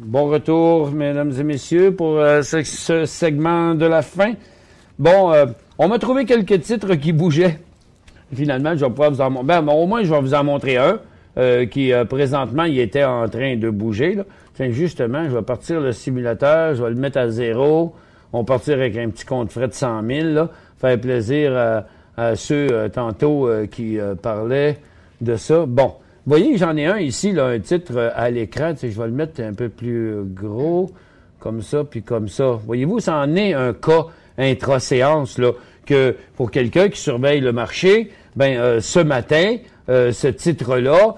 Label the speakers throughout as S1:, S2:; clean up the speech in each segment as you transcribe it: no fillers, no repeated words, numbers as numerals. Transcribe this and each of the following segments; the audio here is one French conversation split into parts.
S1: Bon retour, mesdames et messieurs, pour ce segment de la fin. Bon, on m'a trouvé quelques titres qui bougeaient. Finalement, je vais pouvoir vous en montrer. Ben, au moins, je vais vous en montrer un qui, présentement, il était en train de bouger. Là. Tiens, justement, je vais partir le simulateur, je vais le mettre à 0. On va partir avec un petit compte frais de 100 000, là. Faire plaisir à ceux, tantôt, qui parlaient de ça. Bon. Vous voyez, j'en ai un ici, là, un titre à l'écran. Tu sais, je vais le mettre un peu plus gros, comme ça, puis comme ça. Voyez-vous, ça en est un cas intra-séance, là, que pour quelqu'un qui surveille le marché, ce matin, ce titre-là,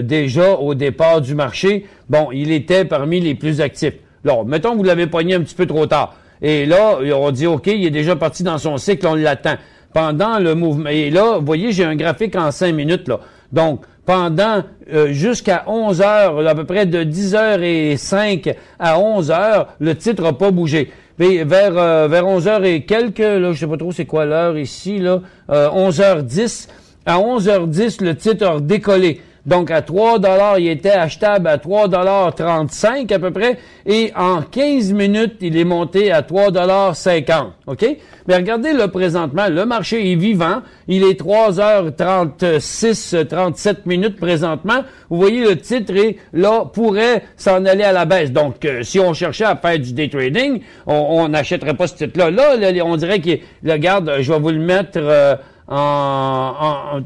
S1: déjà au départ du marché, bon, il était parmi les plus actifs. Là, mettons que vous l'avez pogné un petit peu trop tard. Et là, on dit, OK, il est déjà parti dans son cycle, on l'attend. Pendant le mouvement, et là, vous voyez, j'ai un graphique en 5 minutes, là. Donc, pendant jusqu'à 11 heures, à peu près de 10h05 à 11 heures, le titre n'a pas bougé. Puis vers 11 heures et quelques, là, je sais pas trop c'est quoi l'heure ici, là, 11h10. À 11h10, le titre a décollé. Donc, à 3 $, il était achetable à 3,35 $ à peu près. Et en 15 minutes, il est monté à 3,50 $. OK? Mais regardez là, présentement, le marché est vivant. Il est 3h36, 37 minutes présentement. Vous voyez, le titre est là, pourrait s'en aller à la baisse. Donc, si on cherchait à faire du day trading, on n'achèterait pas ce titre-là. Là, on dirait qu'il regarde, je vais vous le mettre...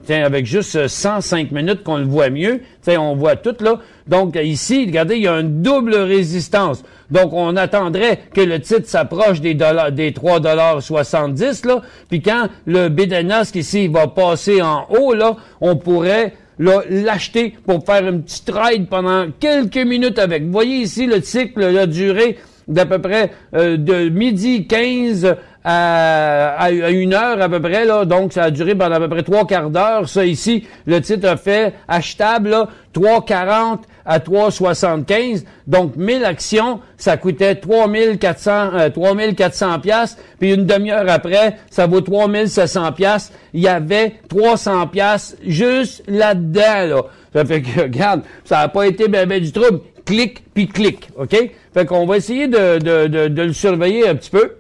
S1: avec juste 105 minutes qu'on le voit mieux. T'sais, on voit tout là. Donc ici, regardez, il y a une double résistance. Donc on attendrait que le titre s'approche des 3,70 là. Puis quand le bid-and-ask ici va passer en haut là, on pourrait l'acheter pour faire une petite trade pendant quelques minutes avec. Vous voyez ici, le cycle a duré d'à peu près de midi 15 à 1 heure à peu près, là. Donc, ça a duré pendant à peu près 3/4 d'heure. Ça, ici, le titre a fait achetable, là, 3,40 à 3,75. Donc, 1000 actions, ça coûtait 3 400 piastres. Puis une demi-heure après, ça vaut 3 700 piastres. Il y avait 300 piastres juste là-dedans, là. Ça fait que, regarde, ça n'a pas été ben du trouble. Clic, puis clic, OK? Fait qu'on va essayer de le surveiller un petit peu.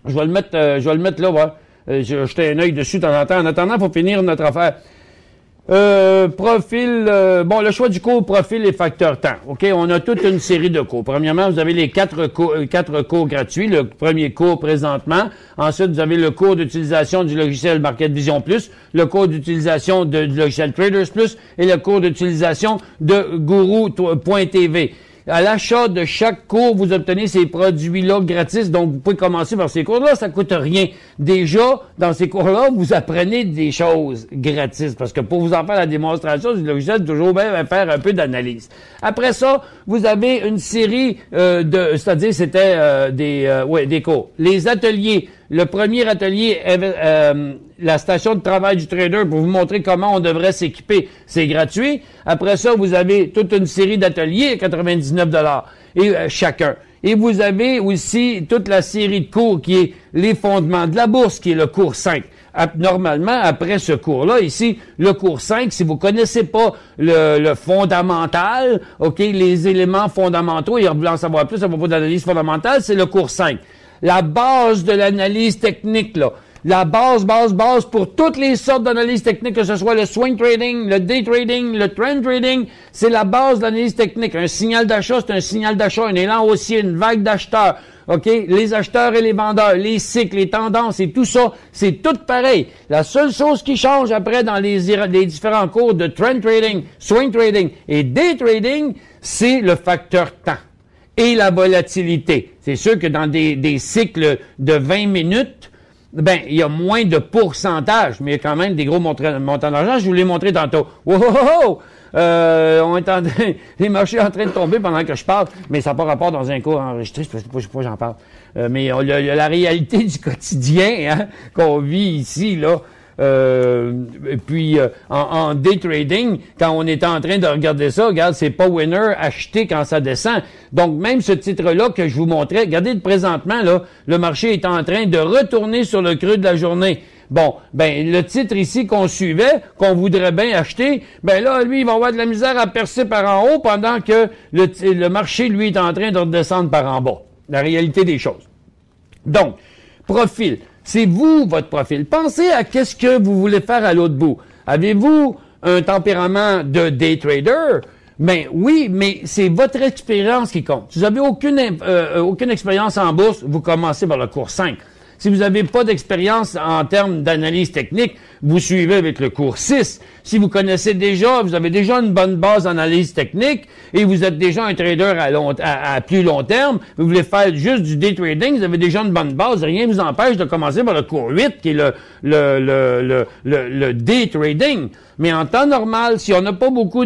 S1: Je vais le mettre là, voilà. Je vais jeter un œil dessus de temps en temps. En attendant, il faut finir notre affaire. Profil, le choix du cours, profil et facteur temps. OK, on a toute une série de cours. Premièrement, vous avez les quatre cours gratuits. Le premier cours présentement. Ensuite, vous avez le cours d'utilisation du logiciel Market Vision Plus, le cours d'utilisation du logiciel Traders Plus et le cours d'utilisation de Guru.tv. À l'achat de chaque cours, vous obtenez ces produits-là gratis. Donc, vous pouvez commencer par ces cours-là. Ça coûte rien. Déjà, dans ces cours-là, vous apprenez des choses gratis. Parce que pour vous en faire la démonstration du logiciel, toujours bien faire un peu d'analyse. Après ça, vous avez une série c'est-à-dire c'était des cours. Les ateliers. Le premier atelier est la station de travail du trader pour vous montrer comment on devrait s'équiper. C'est gratuit. Après ça, vous avez toute une série d'ateliers à 99 $ et chacun. Et vous avez aussi toute la série de cours qui est les fondements de la bourse, qui est le cours 5. Normalement, après ce cours-là, ici, le cours 5, si vous connaissez pas le fondamental, OK, les éléments fondamentaux, et vous voulez en savoir plus à propos de l'analyse fondamentale, c'est le cours 5. La base de l'analyse technique, là. La base pour toutes les sortes d'analyse technique, que ce soit le swing trading, le day trading, le trend trading, c'est la base de l'analyse technique. Un signal d'achat, c'est un signal d'achat, un élan haussier, une vague d'acheteurs. OK? Les acheteurs et les vendeurs, les cycles, les tendances et tout ça, c'est tout pareil. La seule chose qui change après dans les différents cours de trend trading, swing trading et day trading, c'est le facteur temps et la volatilité. C'est sûr que dans des cycles de 20 minutes, il y a moins de pourcentage, mais il y a quand même des gros montants d'argent. Je vous l'ai montré tantôt. Wow! On est les marchés en train de tomber pendant que je parle, mais ça n'a pas rapport dans un cours enregistré, je sais pas pourquoi j'en parle. Mais il y a la réalité du quotidien qu'on vit ici, là. Et puis en day trading, quand on est en train de regarder ça, regarde, c'est pas winner acheter quand ça descend. Donc même ce titre-là que je vous montrais, regardez présentement là, le marché est en train de retourner sur le creux de la journée. Bon, ben le titre ici qu'on suivait, qu'on voudrait bien acheter, ben là, lui, il va avoir de la misère à percer par en haut pendant que le marché, lui, est en train de redescendre par en bas. La réalité des choses. Donc, profil. C'est vous, votre profil. Pensez à qu'est-ce que vous voulez faire à l'autre bout. Avez-vous un tempérament de day trader? Ben oui, mais c'est votre expérience qui compte. Si vous n'avez aucune expérience en bourse, vous commencez par le cours 5. Si vous n'avez pas d'expérience en termes d'analyse technique, vous suivez avec le cours 6. Si vous connaissez déjà, vous avez déjà une bonne base d'analyse technique et vous êtes déjà un trader à plus long terme, vous voulez faire juste du day trading, vous avez déjà une bonne base, rien ne vous empêche de commencer par le cours 8 qui est le day trading. Mais en temps normal, si on n'a pas beaucoup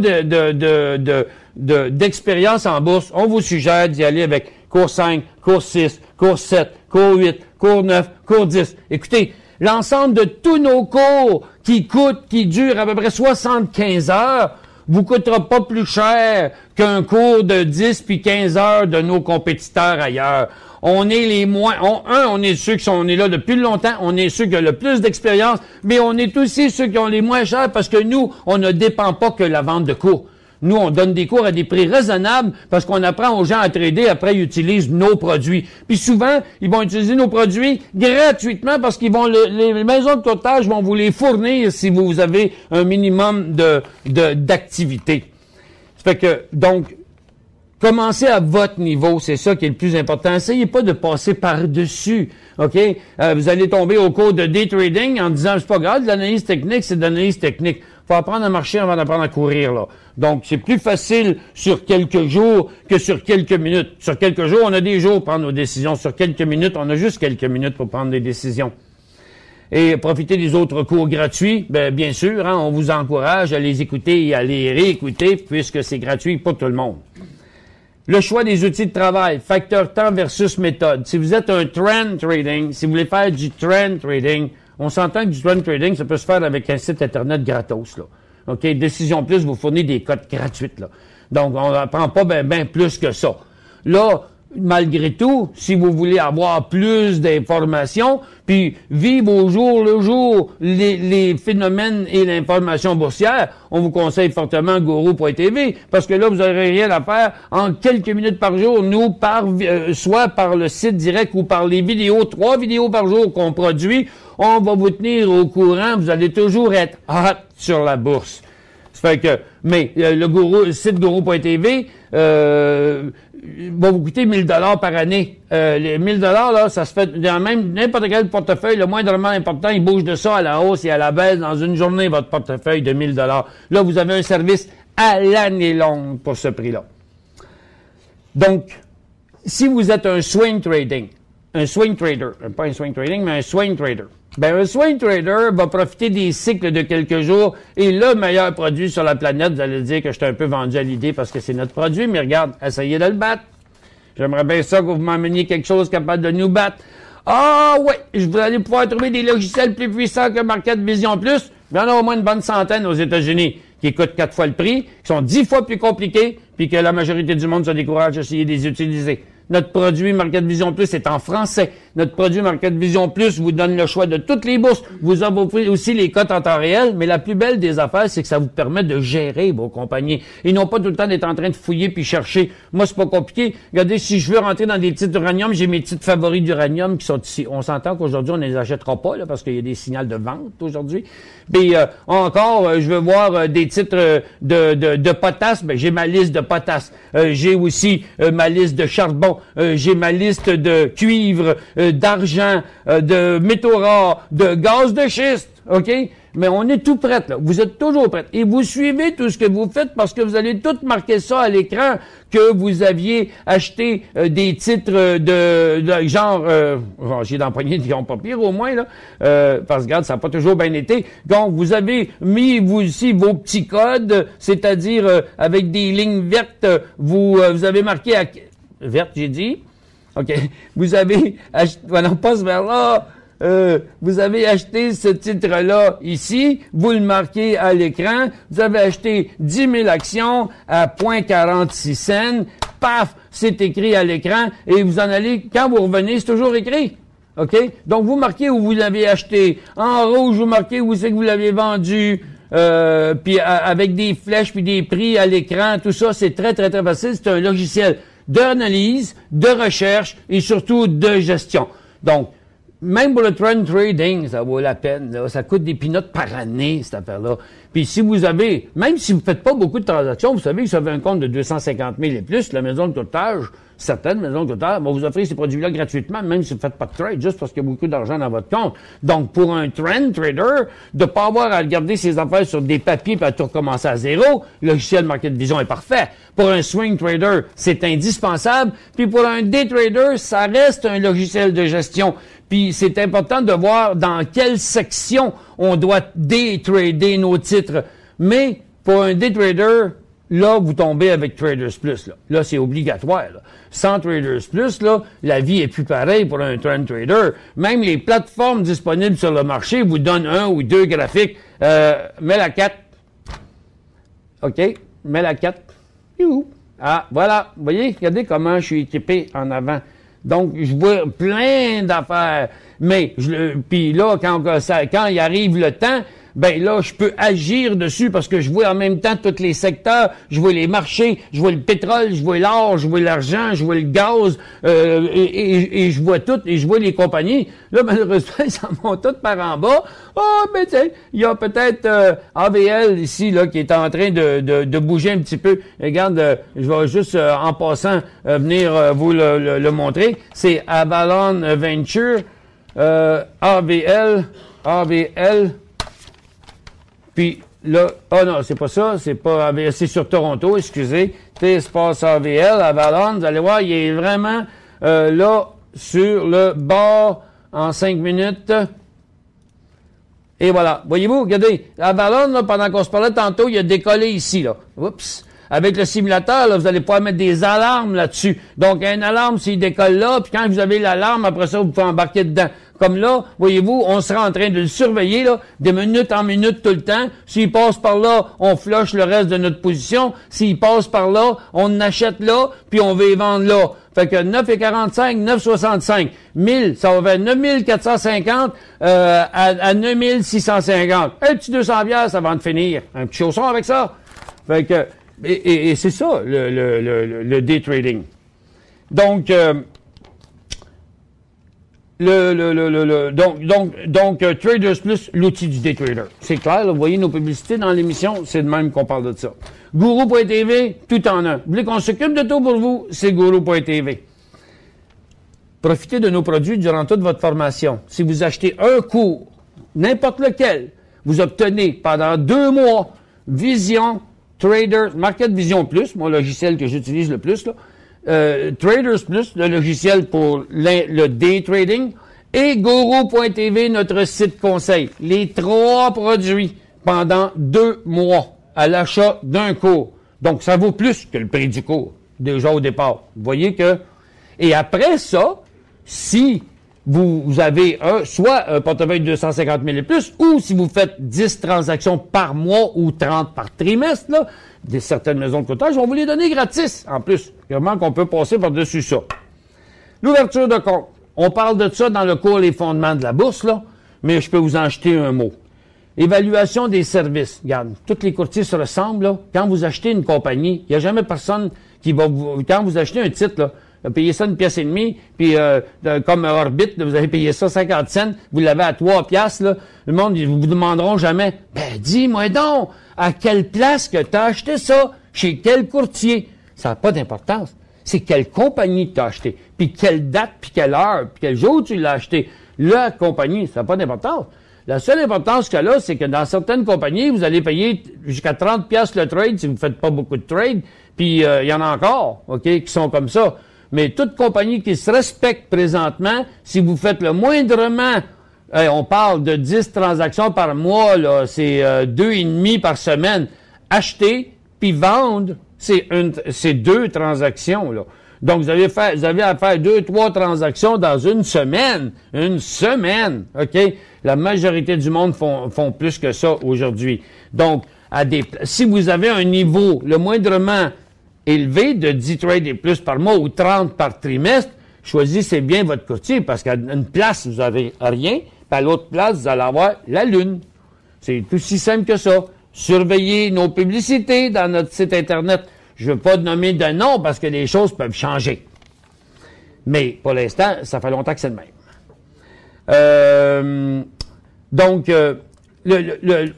S1: d'expérience en bourse, on vous suggère d'y aller avec cours 5, cours 6, cours 7, cours 8, cours 9, cours 10. Écoutez, l'ensemble de tous nos cours qui durent à peu près 75 heures, vous coûtera pas plus cher qu'un cours de 10 puis 15 heures de nos compétiteurs ailleurs. On est les moins, on est ceux qui sont là depuis longtemps, on est ceux qui ont le plus d'expérience, mais on est aussi ceux qui ont les moins chers parce que nous, on ne dépend pas que la vente de cours. Nous, on donne des cours à des prix raisonnables parce qu'on apprend aux gens à trader, après ils utilisent nos produits. Puis souvent, ils vont utiliser nos produits gratuitement parce qu'ils vont les maisons de courtage vont vous les fournir si vous avez un minimum d'activité. Ça fait que, donc, commencez à votre niveau, c'est ça qui est le plus important. Essayez pas de passer par-dessus, OK? Vous allez tomber au cours de day trading en disant, c'est pas grave, de l'analyse technique, c'est de l'analyse technique. Faut apprendre à marcher avant d'apprendre à courir, là. Donc, c'est plus facile sur quelques jours que sur quelques minutes. Sur quelques jours, on a des jours pour prendre nos décisions. Sur quelques minutes, on a juste quelques minutes pour prendre des décisions. Et profiter des autres cours gratuits, bien sûr, hein, on vous encourage à les écouter et à les réécouter puisque c'est gratuit pour tout le monde. Le choix des outils de travail, facteur temps versus méthode. Si vous êtes un trend trading, si vous voulez faire du trend trading, on s'entend que du trend trading, ça peut se faire avec un site Internet gratos, là. OK? Décision Plus vous fournit des cotes gratuites, là. Donc, on n'apprend pas ben plus que ça. Là, malgré tout, si vous voulez avoir plus d'informations, puis vivre au jour le jour les phénomènes et l'information boursière, on vous conseille fortement Guru.tv, parce que là, vous n'aurez rien à faire en quelques minutes par jour, nous, soit par le site direct ou par les vidéos, 3 vidéos par jour qu'on produit, on va vous tenir au courant, vous allez toujours être hot sur la bourse. Ça fait que, mais le site Guru.tv va vous coûter 1000 $ par année. Les 1000 $, là, ça se fait dans même n'importe quel portefeuille, le moindrement important, il bouge de ça à la hausse et à la baisse dans une journée, votre portefeuille de 1000 $. Là, vous avez un service à l'année longue pour ce prix-là. Donc, si vous êtes un swing trader, pas un swing trading, mais un swing trader. Ben, un swing trader va profiter des cycles de quelques jours et le meilleur produit sur la planète, vous allez dire que je suis un peu vendu à l'idée parce que c'est notre produit, mais regarde, essayez de le battre. J'aimerais bien ça que vous m'emmeniez quelque chose capable de nous battre. Ah ouais, vous allez pouvoir trouver des logiciels plus puissants que Market Vision Plus. Il y en a au moins une bonne centaine aux États-Unis qui coûtent 4 fois le prix, qui sont 10 fois plus compliqués, puis que la majorité du monde se décourage d'essayer de les utiliser. Notre produit Market Vision Plus est en français. Notre produit Market Vision Plus vous donne le choix de toutes les bourses. Vous offrez aussi les cotes en temps réel, mais la plus belle des affaires, c'est que ça vous permet de gérer vos compagnies. Et non pas tout le temps d'être en train de fouiller puis chercher. Moi, c'est pas compliqué. Regardez, si je veux rentrer dans des titres d'uranium, j'ai mes titres favoris d'uranium qui sont ici. On s'entend qu'aujourd'hui, on ne les achètera pas, là, parce qu'il y a des signaux de vente aujourd'hui. Puis encore, je veux voir des titres de potasse. Ben, j'ai ma liste de potasse. J'ai aussi ma liste de charbon. J'ai ma liste de cuivre, d'argent, de métaux rares, de gaz de schiste, OK? Mais on est tout prêt, là. Vous êtes toujours prêts. Et vous suivez tout ce que vous faites parce que vous allez tout marquer ça à l'écran que vous aviez acheté des titres de genre... j'ai d'empoigner qui n'ont pas pire au moins, là. Parce que, regarde, ça n'a pas toujours bien été. Donc, vous avez mis, vous aussi, vos petits codes, c'est-à-dire avec des lignes vertes, vous avez marqué... Verte, j'ai dit. OK. Vous avez acheté... non, pas ce vert-là. Vous avez acheté ce titre-là ici. Vous le marquez à l'écran. Vous avez acheté 10 000 actions à 0,46 cents. Paf! C'est écrit à l'écran. Et vous en allez... Quand vous revenez, c'est toujours écrit. OK? Donc, vous marquez où vous l'avez acheté. En rouge, vous marquez où c'est que vous l'avez vendu. Puis avec des flèches, puis des prix à l'écran, tout ça, c'est très, très, très facile. C'est un logiciel d'analyse, de recherche et surtout de gestion. Donc, même pour le trend trading, ça vaut la peine. Là. Ça coûte des peanuts par année, cette affaire-là. Puis si vous avez, même si vous faites pas beaucoup de transactions, vous savez que si vous avez un compte de 250 000 et plus, la maison de courtage, certaines maisons de courtage vont vous offrir ces produits-là gratuitement, même si vous ne faites pas de trade, juste parce qu'il y a beaucoup d'argent dans votre compte. Donc, pour un trend trader, de pas avoir à regarder ses affaires sur des papiers et à tout recommencer à zéro, le logiciel Market Vision est parfait. Pour un swing trader, c'est indispensable. Puis pour un day trader, ça reste un logiciel de gestion. Puis c'est important de voir dans quelle section on doit day-trader nos titres. Mais pour un day trader, là, vous tombez avec Traders Plus. Là c'est obligatoire. Là. Sans Traders Plus, là, la vie est plus pareille pour un trend trader. Même les plateformes disponibles sur le marché vous donnent un ou deux graphiques. Mets la 4. OK? Mets la 4. Youhou. Ah, voilà. Vous voyez? Regardez comment je suis équipé en avant. Donc, je vois plein d'affaires. Mais, puis là, quand il arrive le temps, ben là, je peux agir dessus parce que je vois en même temps tous les secteurs, je vois les marchés, je vois le pétrole, je vois l'or, je vois l'argent, je vois le gaz, et je vois tout, et je vois les compagnies. Là, malheureusement, ils s'en vont toutes par en bas. Ah, ben tiens, il y a peut-être AVL ici, là, qui est en train de bouger un petit peu. Regarde, je vais juste, en passant, venir vous le montrer. C'est Avalon Venture, AVL, puis là, non, c'est pas ça, c'est pas AVL, c'est sur Toronto, excusez. T-Espace AVL, Avalon, vous allez voir, il est vraiment là, sur le bord, en 5 minutes. Et voilà. Voyez-vous, regardez, Avalon, là, pendant qu'on se parlait tantôt, il a décollé ici, là. Oups. Avec le simulateur, là, vous allez pouvoir mettre des alarmes là-dessus. Donc, une alarme s'il décolle là, puis quand vous avez l'alarme, après ça, vous pouvez embarquer dedans. Comme là, voyez-vous, on sera en train de le surveiller, là, de minute en minute tout le temps. S'il passe par là, on flush le reste de notre position. S'il passe par là, on achète là, puis on va y vendre là. Fait que 9,45, 9,65. 1000, ça va faire 9,450 à 9,650. Un petit 200 piastres avant de finir. Un petit chausson avec ça. Fait que, et c'est ça, le day trading. Donc, donc Traders Plus, l'outil du day trader. C'est clair, là, vous voyez nos publicités dans l'émission, c'est de même qu'on parle de ça. Guru.tv, tout en un. Vous voulez qu'on s'occupe de tout pour vous, c'est Guru.tv. Profitez de nos produits durant toute votre formation. Si vous achetez un cours, n'importe lequel, vous obtenez pendant 2 mois Vision, Traders, Market Vision Plus, mon logiciel que j'utilise le plus, là, Traders Plus, le logiciel pour le day trading, et Guru.tv, notre site conseil. Les 3 produits pendant 2 mois à l'achat d'un cours. Donc, ça vaut plus que le prix du cours, déjà au départ. Vous voyez que... Et après ça, si vous avez soit un portefeuille de 250 000 et plus, ou si vous faites 10 transactions par mois ou 30 par trimestre, là, certaines maisons de courtage vont vous les donner gratis, en plus. Vraiment qu'on peut passer par-dessus ça. L'ouverture de compte. On parle de ça dans le cours Les fondements de la bourse, là, mais je peux vous en jeter un mot. Évaluation des services. Regarde, tous les courtiers se ressemblent, là. Quand vous achetez une compagnie, il n'y a jamais personne qui va vous... Quand vous achetez un titre, là, payez ça 1,5 pièce, puis comme Orbit, là, vous avez payé ça 50 cents, vous l'avez à 3 piastres, là, le monde, ils vous demanderont jamais, ben, dis-moi donc, à quelle place que tu as acheté ça? Chez quel courtier? Ça n'a pas d'importance. C'est quelle compagnie tu as acheté, puis quelle date, puis quelle heure, puis quel jour tu l'as acheté. La compagnie, ça n'a pas d'importance. La seule importance qu'elle a, c'est que dans certaines compagnies, vous allez payer jusqu'à 30 piastres le trade si vous ne faites pas beaucoup de trade, puis il y en a encore, OK, qui sont comme ça. Mais toute compagnie qui se respecte présentement, si vous faites le moindrement, on parle de 10 transactions par mois, là, c'est 2,5 par semaine. Acheter puis vendre, c'est 2 transactions, là. Donc, vous avez à faire 2-3 transactions dans une semaine. Une semaine, OK? La majorité du monde font plus que ça aujourd'hui. Donc, si vous avez un niveau le moindrement élevé de 10 trades et plus par mois ou 30 par trimestre, choisissez bien votre courtier parce qu'à une place, vous n'avez rien, puis à l'autre place, vous allez avoir la lune. C'est aussi simple que ça. Surveillez nos publicités dans notre site Internet. Je ne veux pas nommer de nom parce que les choses peuvent changer. Mais pour l'instant, ça fait longtemps que c'est le même. Donc,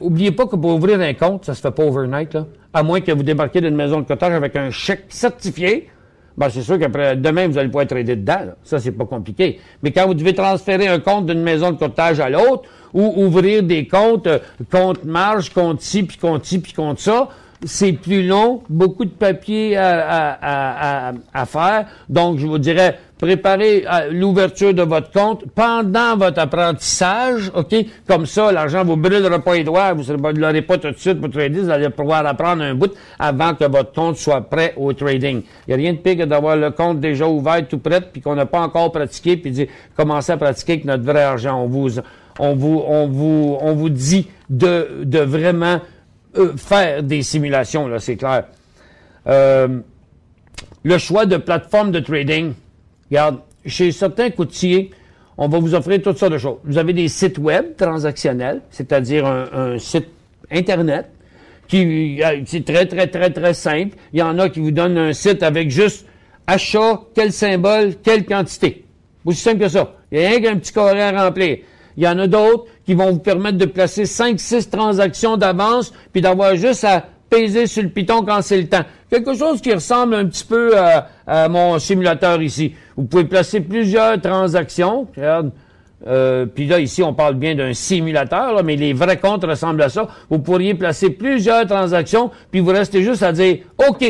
S1: oubliez pas que pour ouvrir un compte, ça se fait pas overnight, là. À moins que vous débarquiez d'une maison de cotage avec un chèque certifié. Ben, c'est sûr qu'après, demain, vous allez pouvoir trader dedans, là. Ça, c'est pas compliqué. Mais quand vous devez transférer un compte d'une maison de cotage à l'autre, ou ouvrir des comptes, compte marge, compte ci, puis compte ci, puis compte ça, c'est plus long, beaucoup de papier à faire. Donc, je vous dirais, préparez l'ouverture de votre compte pendant votre apprentissage, OK? Comme ça, l'argent vous brûlera pas les doigts, vous ne l'aurez pas tout de suite pour trader, vous allez pouvoir apprendre un bout avant que votre compte soit prêt au trading. Il n'y a rien de pire que d'avoir le compte déjà ouvert, tout prêt, puis qu'on n'a pas encore pratiqué, puis dire, commencer à pratiquer avec notre vrai argent. On vous dit de vraiment faire des simulations, là, c'est clair. Le choix de plateforme de trading. Regarde, chez certains courtiers, on va vous offrir toutes sortes de choses. Vous avez des sites web transactionnels, c'est-à-dire un site Internet, qui c'est très simple. Il y en a qui vous donnent un site avec juste achat, quel symbole, quelle quantité. Aussi simple que ça. Il y a rien qu'un petit carré à remplir. Il y en a d'autres qui vont vous permettre de placer 5-6 transactions d'avance, puis d'avoir juste à peser sur le piton quand c'est le temps. Quelque chose qui ressemble un petit peu à mon simulateur ici. Vous pouvez placer plusieurs transactions. Regarde. Puis là, ici, on parle bien d'un simulateur, là, mais les vrais comptes ressemblent à ça. Vous pourriez placer plusieurs transactions, puis vous restez juste à dire OK.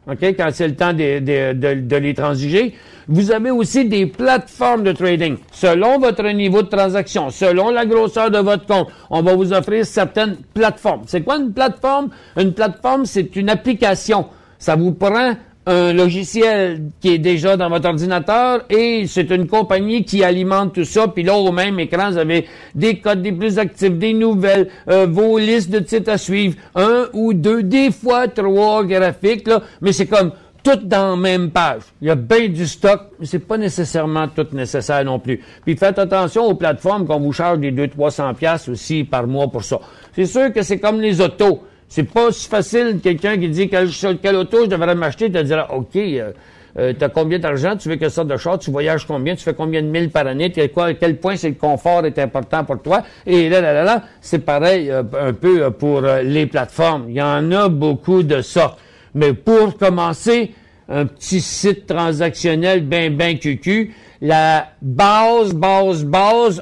S1: OK, quand c'est le temps de les transiger. Vous avez aussi des plateformes de trading. Selon votre niveau de transaction, selon la grosseur de votre compte, on va vous offrir certaines plateformes. C'est quoi une plateforme? Une plateforme, c'est une application. Ça vous prend un logiciel qui est déjà dans votre ordinateur et c'est une compagnie qui alimente tout ça. Puis là, au même écran, vous avez des codes des plus actifs, des nouvelles, vos listes de titres à suivre, 1 ou 2, des fois 3 graphiques, là, mais c'est comme tout dans la même page. Il y a bien du stock, mais c'est pas nécessairement tout nécessaire non plus. Puis faites attention aux plateformes qu'on vous charge des 200-300 piastres aussi par mois pour ça. C'est sûr que c'est comme les autos. C'est pas si facile, quelqu'un qui dit quelle auto je devrais m'acheter, te dira, OK, t'as combien d'argent, tu veux quelle sorte de char, tu voyages combien, tu fais combien de milles par année, à quel point c'est le confort est important pour toi. Et là, c'est pareil un peu pour les plateformes. Il y en a beaucoup de ça. Mais pour commencer, un petit site transactionnel ben cucu, la base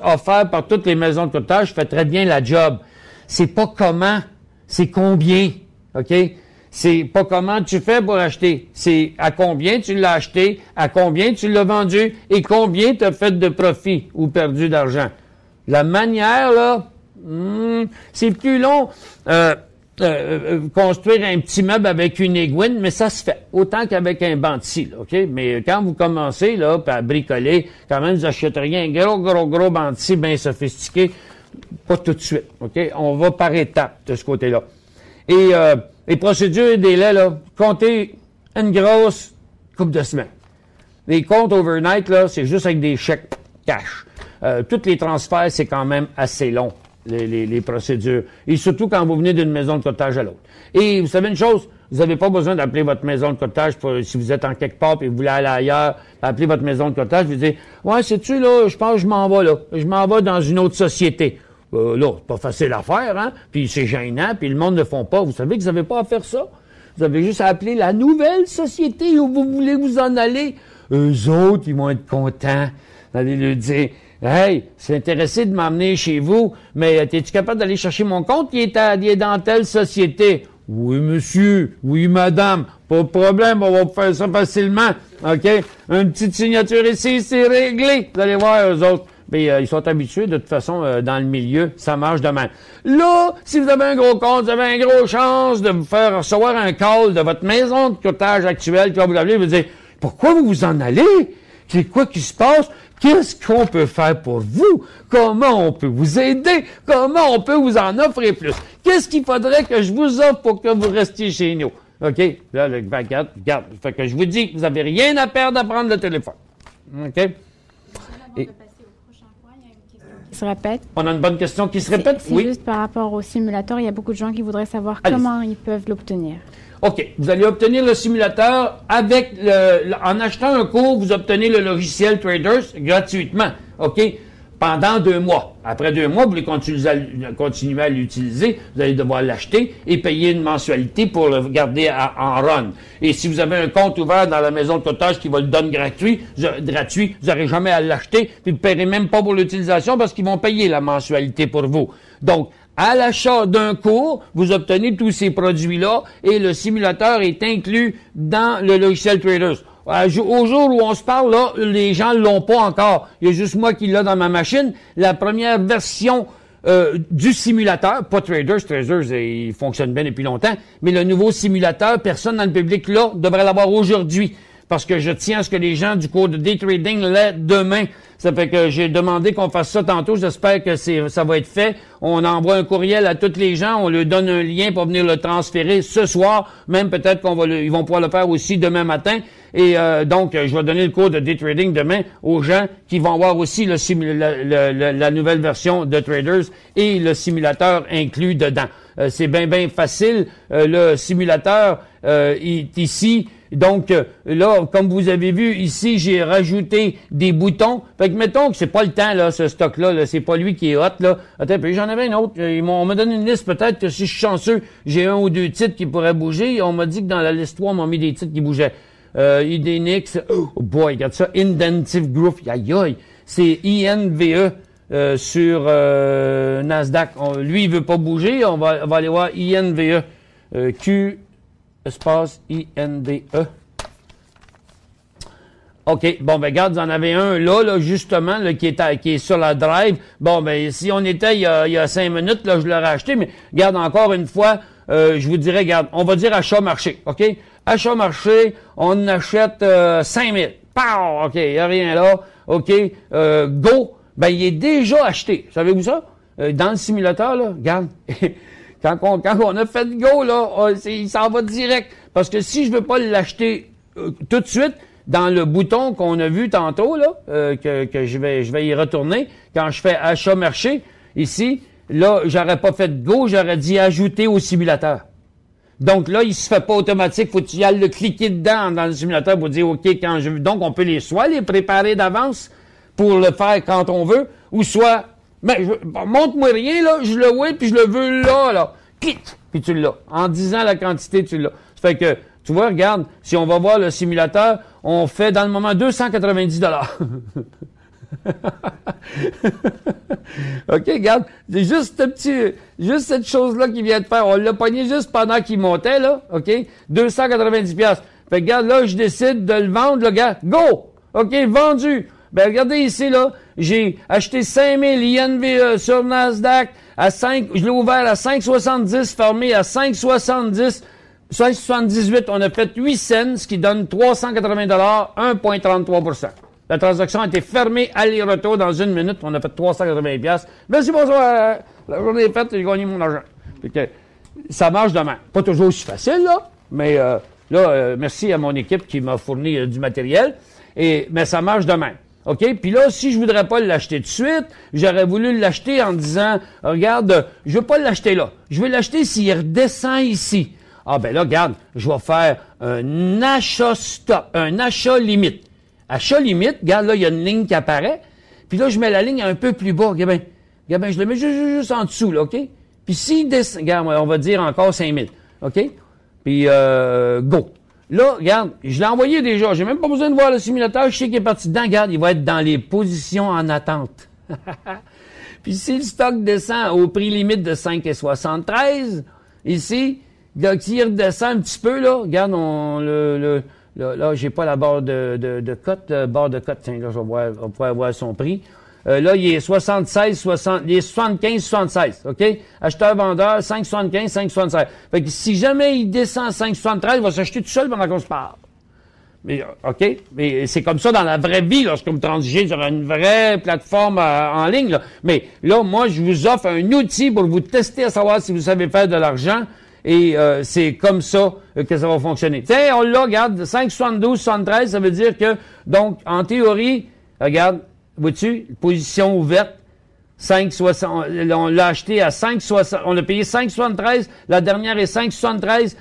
S1: offerte par toutes les maisons de courtage fait très bien la job. C'est pas comment, c'est combien, OK? C'est pas comment tu fais pour acheter, c'est à combien tu l'as acheté, à combien tu l'as vendu et combien tu as fait de profit ou perdu d'argent. La manière, là, c'est plus long. Construire un petit meuble avec une aiguine, mais ça se fait autant qu'avec un banc de scie, là, OK? Mais quand vous commencez là, à bricoler, quand même, vous achèteriez un gros banc de scie bien sophistiqué, pas tout de suite, OK? On va par étapes de ce côté-là. Et les procédures et délais, là, comptez une grosse couple de semaines. Les comptes overnight, là, c'est juste avec des chèques cash. Tous les transferts, c'est quand même assez long. Les procédures. Et surtout quand vous venez d'une maison de courtage à l'autre. Et vous savez une chose, vous n'avez pas besoin d'appeler votre maison de courtage pour, si vous êtes en quelque part et vous voulez aller ailleurs, appelez votre maison de courtage, vous dites, ouais, sais-tu, là, je pense que je m'en vais là. Je m'en vais dans une autre société. Là, c'est pas facile à faire, hein? Puis c'est gênant, puis le monde ne le font pas. Vous savez que vous n'avez pas à faire ça. Vous avez juste à appeler la nouvelle société où vous voulez vous en aller. Eux autres, ils vont être contents. Vous allez leur dire, hey, c'est intéressé de m'emmener chez vous, mais es-tu capable d'aller chercher mon compte qui est dans telle société? Oui, monsieur. Oui, madame. Pas de problème, on va faire ça facilement. OK? Une petite signature ici, c'est réglé. Vous allez voir, eux autres. Mais ils sont habitués, de toute façon, dans le milieu, ça marche de même. Là, si vous avez un gros compte, vous avez une grosse chance de vous faire recevoir un call de votre maison de courtage actuelle qui va vous appeler et vous dire, pourquoi vous vous en allez? C'est quoi qui se passe? Qu'est-ce qu'on peut faire pour vous? Comment on peut vous aider? Comment on peut vous en offrir plus? Qu'est-ce qu'il faudrait que je vous offre pour que vous restiez chez nous? OK? Là, le regarde. Fait que je vous dis que vous n'avez rien à perdre à prendre le téléphone. OK? Et,
S2: se répète.
S1: on a une bonne question qui se répète?
S2: C'est
S1: Oui.
S2: juste par rapport au simulateur, il y a beaucoup de gens qui voudraient savoir
S1: Allez.
S2: comment ils peuvent l'obtenir.
S1: OK. Vous allez obtenir le simulateur avec en achetant un cours, vous obtenez le logiciel Traders gratuitement. OK? Pendant 2 mois. Après 2 mois, vous voulez continuer à l'utiliser, vous allez devoir l'acheter et payer une mensualité pour le garder en run. Et si vous avez un compte ouvert dans la maison de cotage qui va le donner gratuit, vous n'aurez jamais à l'acheter, puis vous ne paierez même pas pour l'utilisation parce qu'ils vont payer la mensualité pour vous. Donc, à l'achat d'un cours, vous obtenez tous ces produits-là et le simulateur est inclus dans le logiciel Traders. Au jour où on se parle, là, les gens l'ont pas encore. Il y a juste moi qui l'ai dans ma machine. La première version du simulateur, pas Traders, il fonctionne bien depuis longtemps, mais le nouveau simulateur, personne dans le public là devrait l'avoir aujourd'hui. Parce que je tiens à ce que les gens du cours de day trading l'aient demain. Ça fait que j'ai demandé qu'on fasse ça tantôt. J'espère que ça va être fait. On envoie un courriel à tous les gens. On leur donne un lien pour venir le transférer ce soir. Même peut-être ils vont pouvoir le faire aussi demain matin. Et donc, je vais donner le cours de day trading demain aux gens qui vont avoir aussi la nouvelle version de Traders et le simulateur inclus dedans. C'est bien facile. Le simulateur est ici. Donc, là, comme vous avez vu, ici, j'ai rajouté des boutons. Fait que, mettons que c'est pas le temps, là, ce stock-là, là, c'est pas lui qui est hot, là. Attends, puis j'en avais un autre. On m'a donné une liste, peut-être que si je suis chanceux, j'ai 1 ou 2 titres qui pourraient bouger. On m'a dit que dans la liste 3, on m'a mis des titres qui bougeaient. IDNX, oh boy, regarde ça, Intensive Group, aïe, c'est INVE sur Nasdaq. Lui, il veut pas bouger, on va aller voir INVE, Q, espace INDE. OK. Bon, ben, regarde, vous en avez un là, justement, là, qui est sur la drive. Bon, ben, si on était il y a 5 minutes, là, je l'aurais acheté, mais regarde, encore une fois, je vous dirais, regarde, on va dire achat marché, OK? Achat marché, on achète 5 000. Pow! OK, il n'y a rien là. OK. Go, ben, il est déjà acheté. Savez-vous ça? Dans le simulateur, là, regarde. Quand on a fait Go, là, il s'en va direct. Parce que si je veux pas l'acheter tout de suite, dans le bouton qu'on a vu tantôt, là, que je vais y retourner, quand je fais achat marché, ici, là, j'aurais pas fait Go, j'aurais dit ajouter au simulateur. Donc là, il se fait pas automatique, faut que tu y ailles le cliquer dedans dans le simulateur pour dire OK, quand je veux. Donc, on peut soit les préparer d'avance pour le faire quand on veut, ou soit montre-moi rien, là, je le vois, puis je le veux là. Clic! Puis tu l'as. En disant la quantité, tu l'as. Ça fait que, tu vois, regarde, si on va voir le simulateur, on fait dans le moment 290 $. OK, regarde, c'est juste cette chose-là qui vient de faire. On l'a pogné juste pendant qu'il montait, là. OK? 290 $. Fait que, regarde, là, je décide de le vendre, là, regarde. Go! OK, vendu. Ben, regardez ici, là. J'ai acheté 5000 INVE sur Nasdaq à 5, je l'ai ouvert à 5,70, fermé à 5,70, 5,78. On a fait 8 cents, ce qui donne 380 $, 1,33 %. La transaction a été fermée, aller-retour dans 1 minute. On a fait 380 $. Merci, bonsoir. La journée est faite, j'ai gagné mon argent. Fait que, ça marche demain. Pas toujours aussi facile, là. Mais, merci à mon équipe qui m'a fourni du matériel. Mais ça marche demain. OK? Puis là, si je voudrais pas l'acheter tout de suite, j'aurais voulu l'acheter en disant, regarde, je veux pas l'acheter là. Je veux l'acheter s'il redescend ici. Ah, ben là, regarde, je vais faire un achat stop, un achat limite. Achat limite, regarde, là, il y a une ligne qui apparaît. Puis là, je mets la ligne un peu plus bas. Regarde bien, je le mets juste en dessous, là, OK? Puis s'il descend, regarde, on va dire encore 5000. OK? Puis, go. Là, regarde, je l'ai envoyé déjà. J'ai même pas besoin de voir le simulateur. Je sais qu'il est parti dedans. Regarde, il va être dans les positions en attente. Puis si le stock descend au prix limite de 5,73, ici, donc s'il redescend un petit peu, là, regarde, là, j'ai pas la barre de cote. Barre de cote, tiens, là, on pourrait voir son prix. Là, il est 75-76, OK? Acheteur-vendeur, 5,75, 5,76. Fait que si jamais il descend à 5,73, il va s'acheter tout seul pendant qu'on se parle. Mais, OK? Mais c'est comme ça dans la vraie vie, lorsque vous transigez sur une vraie plateforme en ligne, là. Mais là, moi, je vous offre un outil pour vous tester à savoir si vous savez faire de l'argent. Et c'est comme ça que ça va fonctionner. Tiens, on l'a, regarde, 5,72, 73, ça veut dire que, donc, en théorie, regarde, vois-tu, position ouverte, 5,60, on l'a acheté à 5,60, on a payé 5,73, la dernière est 5,73,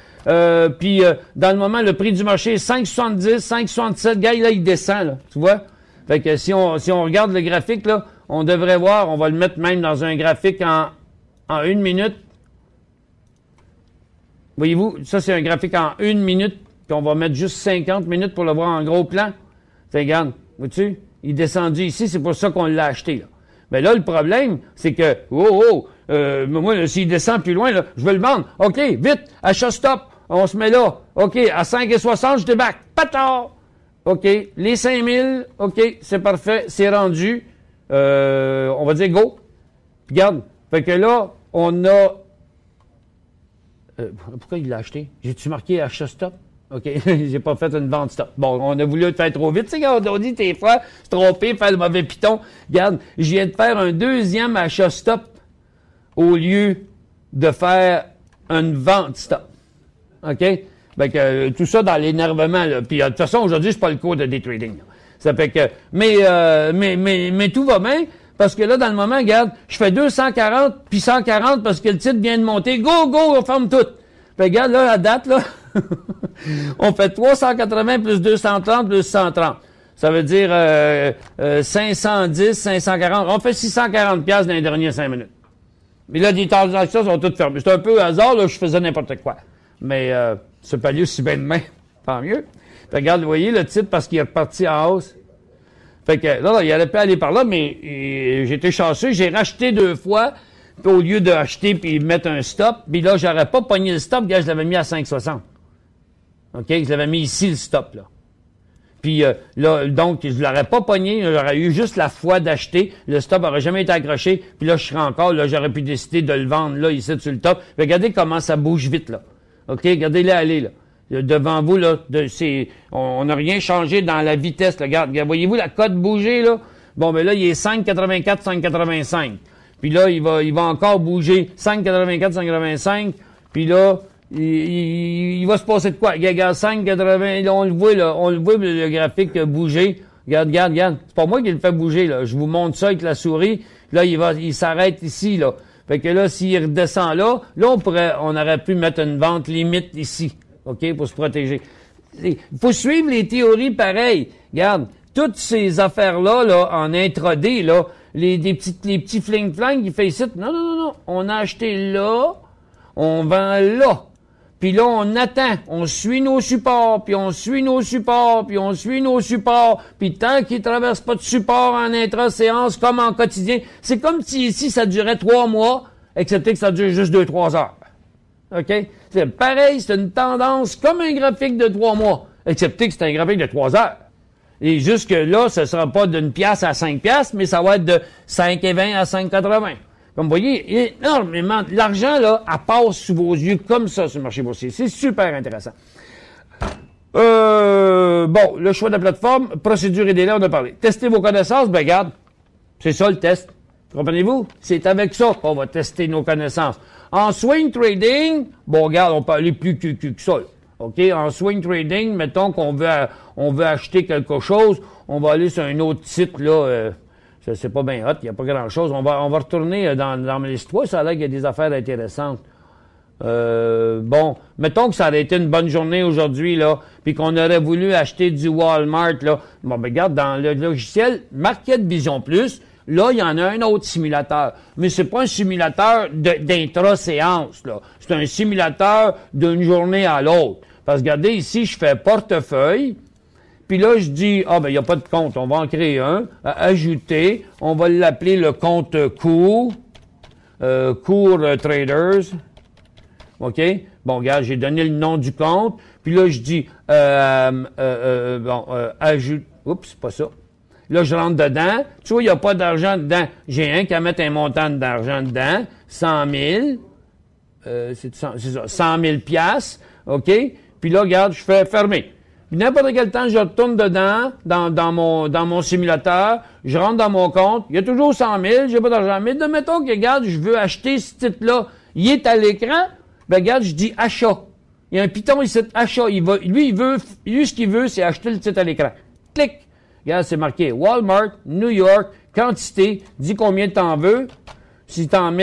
S1: puis dans le moment, le prix du marché est 5,70, 5,67, gars, là, il descend, là, tu vois? Fait que si on regarde le graphique, là, on devrait voir, on va le mettre même dans un graphique en 1 minute. Voyez-vous, ça c'est un graphique en 1 minute, puis on va mettre juste 50 minutes pour le voir en gros plan. Regarde, vois-tu? Il est descendu ici, c'est pour ça qu'on l'a acheté, là. Mais là, le problème, c'est que, moi, s'il descend plus loin, là, je veux le vendre. OK, vite, achat stop, on se met là. OK, à 5,60, je débarque. Patard! OK, les 5 000, OK, c'est parfait, c'est rendu. On va dire go. Puis regarde, fait que là, on a... pourquoi il l'a acheté? J'ai-tu marqué achat stop? OK, j'ai pas fait une vente stop. Bon, on a voulu le faire trop vite. Tu sais, quand on dit des fois, se tromper, faire le mauvais piton. Regarde, je viens de faire un deuxième achat stop au lieu de faire une vente stop. OK? Fait que tout ça dans l'énervement, là. Puis de toute façon, aujourd'hui, c'est pas le cours de day trading, là. Ça fait que... Mais tout va bien. Parce que là, dans le moment, regarde, je fais 240, puis 140 parce que le titre vient de monter. Go, go, on ferme tout. Fait regarde, là, la date, là, on fait 380 plus 230 plus 130. Ça veut dire 510, 540. On fait 640 piastres dans les dernières 5 minutes. Mais là, les transactions sont toutes fermées. C'est un peu au hasard, là, je faisais n'importe quoi. Mais ce palier si bien demain, tant mieux. Fait regarde, vous voyez le titre parce qu'il est reparti en hausse. Fait que là, il aurait pu aller par là, mais j'étais chanceux. J'ai racheté 2 fois, puis au lieu d'acheter puis mettre un stop, puis là, j'aurais pas pogné le stop, gars, je l'avais mis à 5,60. OK? Je l'avais mis ici, le stop, là. Puis là, donc, je l'aurais pas pogné, j'aurais eu juste la foi d'acheter. Le stop aurait jamais été accroché. Puis là, je serais encore, là, j'aurais pu décider de le vendre, là, ici, sur le top. Regardez comment ça bouge vite, là. OK? Regardez-le aller, là. Devant vous, là, on n'a rien changé dans la vitesse, là. Regarde, voyez-vous la cote bouger, là? Bon, ben là, il est 5,84, 5,85. Puis là, il va encore bouger 5,84, 5,85. Puis là, il va se passer de quoi? Regarde, 5,80, là, on le voit, le graphique bouger. Regarde. C'est pas moi qui le fait bouger, là. Je vous montre ça avec la souris. Là, il s'arrête ici, là. Fait que là, s'il redescend là, on aurait pu mettre une vente limite ici. OK, pour se protéger. Il faut suivre les théories pareilles. Regarde, toutes ces affaires-là, là, en intraday, là, les petits fling-flang qui fait ici. Non. On a acheté là, on vend là. Puis là, on attend. On suit nos supports, puis on suit nos supports, puis on suit nos supports. Puis tant qu'ils traversent pas de support en intra-séance, comme en quotidien, c'est comme si ici, ça durait 3 mois, excepté que ça dure juste 2-3 heures. OK? C'est pareil, c'est une tendance comme un graphique de 3 mois, excepté que c'est un graphique de 3 heures. Et jusque là, ce sera pas d'une pièce à 5 piastres, mais ça va être de 5,20 à 5,80. Comme vous voyez, énormément. L'argent, là, elle passe sous vos yeux comme ça sur le marché boursier. C'est super intéressant. Bon, le choix de la plateforme, procédure et délai, on a parlé. Tester vos connaissances, ben regarde, c'est ça le test. Comprenez-vous? C'est avec ça qu'on va tester nos connaissances. En swing trading, bon, regarde, on peut aller plus que ça, là. OK? En swing trading, mettons qu'on veut acheter quelque chose, on va aller sur un autre site, là, c'est pas bien hot, il n'y a pas grand-chose. On va retourner dans mes histoires, ça a l'air qu'il y a des affaires intéressantes. Bon, mettons que ça aurait été une bonne journée aujourd'hui, là, puis qu'on aurait voulu acheter du Walmart, là. Bon, ben regarde, dans le logiciel Market Vision Plus, là, il y en a un autre simulateur. Mais c'est pas un simulateur d'intra-séance, là. C'est un simulateur d'une journée à l'autre. Parce que regardez, ici, je fais portefeuille. Puis là, je dis, ben, il n'y a pas de compte. On va en créer un. Ajouter. On va l'appeler le compte cours. Cours traders. OK? Bon, regarde, j'ai donné le nom du compte. Puis là, je dis, ajoute. Oups, c'est pas ça. Là, je rentre dedans. Tu vois, il n'y a pas d'argent dedans. J'ai un qu'à mettre un montant d'argent dedans. 100 000. C'est ça. 100 000 piastres. OK? Puis là, regarde, je fais fermer. Puis n'importe quel temps, je retourne dedans, dans mon simulateur. Je rentre dans mon compte. Il y a toujours 100 000. J'ai pas d'argent. Mais mettons que, regarde, je veux acheter ce titre-là. Il est à l'écran. Ben, regarde, je dis achat. Il y a un piton ici, achat. Lui, ce qu'il veut, c'est acheter le titre à l'écran. Clic. Regarde, c'est marqué Walmart, New York, quantité, dis combien t'en veux. Si t'en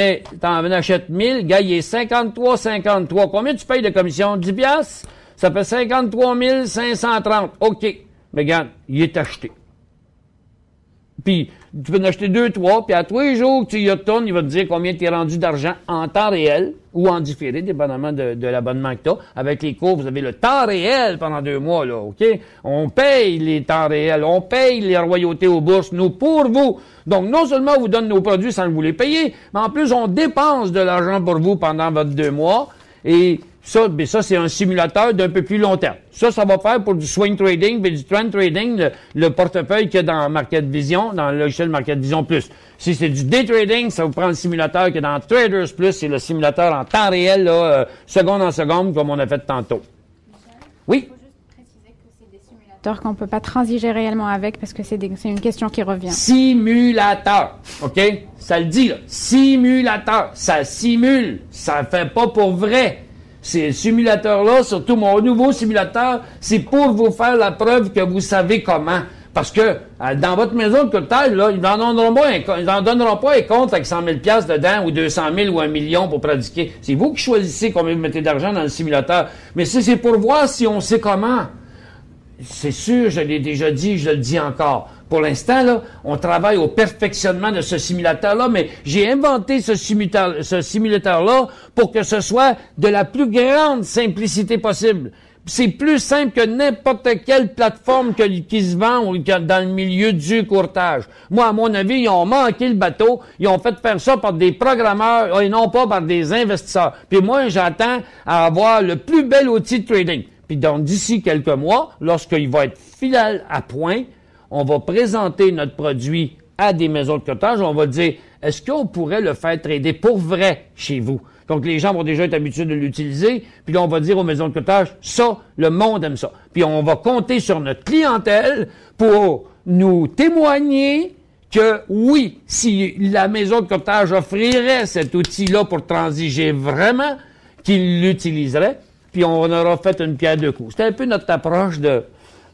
S1: achètes 1000, gars, il est 53,53. Combien tu payes de commission? 10 piastres? Ça fait 53 530. OK. Mais regarde, il est acheté. Puis, tu peux en acheter 2, 3, puis à tous les jours que tu y retournes, il va te dire combien tu es rendu d'argent en temps réel ou en différé, dépendamment de l'abonnement que tu as. Avec les cours, vous avez le temps réel pendant 2 mois, là, OK? On paye les temps réels, on paye les royautés aux bourses, nous, pour vous. Donc, non seulement on vous donne nos produits sans que vous les payiez, mais en plus, on dépense de l'argent pour vous pendant votre 2 mois. Et ça, c'est un simulateur d'un peu plus long terme. Ça va faire pour du swing trading, mais du trend trading, le portefeuille qu'il y a dans Market Vision, dans le logiciel Market Vision Plus. Si c'est du day trading, ça vous prend le simulateur qu'il y a dans Traders Plus, c'est le simulateur en temps réel, là, seconde en seconde, comme on a fait tantôt. Oui?
S2: Qu'on ne peut pas transiger réellement avec parce que c'est une question qui revient.
S1: Simulateur, OK? Ça le dit, là. Simulateur. Ça simule. Ça fait pas pour vrai. Ces simulateur-là, surtout mon nouveau simulateur, c'est pour vous faire la preuve que vous savez comment. Parce que dans votre maison de courtage, là, ils n'en donneront pas un compte avec 100 000 $ dedans ou 200 000 ou 1 million pour pratiquer. C'est vous qui choisissez combien vous mettez d'argent dans le simulateur. Mais c'est pour voir si on sait comment. C'est sûr, je l'ai déjà dit, je le dis encore. Pour l'instant, là, on travaille au perfectionnement de ce simulateur-là, mais j'ai inventé ce simulateur-là pour que ce soit de la plus grande simplicité possible. C'est plus simple que n'importe quelle plateforme qui se vend dans le milieu du courtage. Moi, à mon avis, ils ont manqué le bateau. Ils ont fait faire ça par des programmeurs et non pas par des investisseurs. Puis moi, j'attends à avoir le plus bel outil de trading. Puis donc, d'ici quelques mois, lorsqu'il va être fidèle à point, on va présenter notre produit à des maisons de courtage. On va dire, est-ce qu'on pourrait le faire trader pour vrai chez vous? Donc, les gens vont déjà être habitués de l'utiliser. Puis là, on va dire aux maisons de courtage, ça, le monde aime ça. Puis on va compter sur notre clientèle pour nous témoigner que oui, si la maison de courtage offrirait cet outil-là pour transiger vraiment, qu'ils l'utiliseraient. Puis on aura fait une pierre deux coups. C'était un peu notre approche de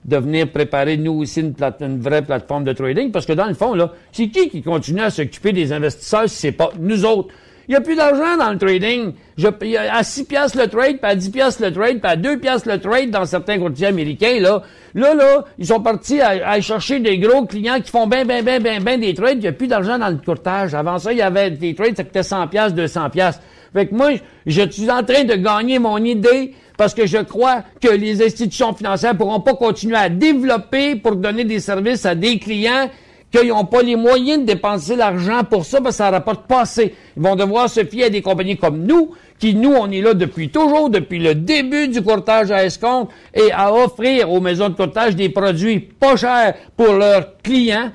S1: venir préparer, nous aussi, une vraie plateforme de trading, parce que dans le fond, là, c'est qui continue à s'occuper des investisseurs si c'est pas nous autres? Il n'y a plus d'argent dans le trading. Il y a à 6 piastres le trade, puis à 10 piastres le trade, puis à 2 piastres le trade dans certains courtiers américains, là. Là, ils sont partis à chercher des gros clients qui font ben des trades. Il n'y a plus d'argent dans le courtage. Avant ça, il y avait des trades, ça coûtait 100 piastres, 200 piastres. Fait que moi, je suis en train de gagner mon idée parce que je crois que les institutions financières pourront pas continuer à développer pour donner des services à des clients qu'ils n'ont pas les moyens de dépenser l'argent pour ça parce que ça rapporte pas assez. Ils vont devoir se fier à des compagnies comme nous, qui nous, on est là depuis toujours, depuis le début du courtage à escompte et à offrir aux maisons de courtage des produits pas chers pour leurs clients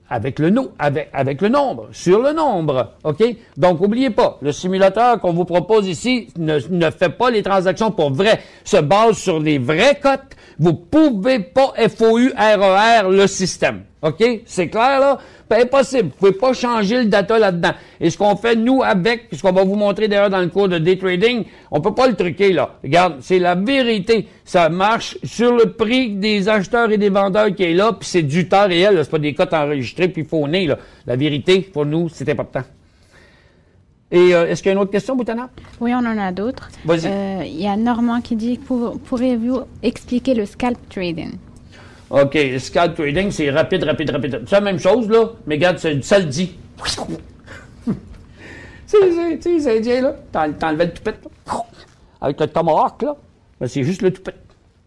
S1: avec le nombre, sur le nombre, OK? Donc, oubliez pas, le simulateur qu'on vous propose ici ne fait pas les transactions pour vrai, se base sur les vraies cotes. Vous pouvez pas FOU-RER le système, OK? C'est clair, là? Ben, impossible. Vous pouvez pas changer le data là-dedans. Et ce qu'on fait, nous, avec, ce qu'on va vous montrer d'ailleurs dans le cours de day trading, on peut pas le truquer, là. Regarde, c'est la vérité. Ça marche sur le prix des acheteurs et des vendeurs qui est là, puis c'est du temps réel, là. C'est pas des cotes enregistrées puis faunées, là. La vérité, pour nous, c'est important. Et est-ce qu'il y a une autre question, Boutana?
S2: Oui, on en a d'autres.
S1: Vas-y.
S2: Il y a Normand qui dit, pourriez-vous expliquer le scalp trading?
S1: OK, le scalp trading, c'est rapide. C'est la même chose, là, mais regarde, ça le dit. C'est les Indiens, là, t'enlevais le toupette, là, avec le tomahawk, là, ben, c'est juste le toupette.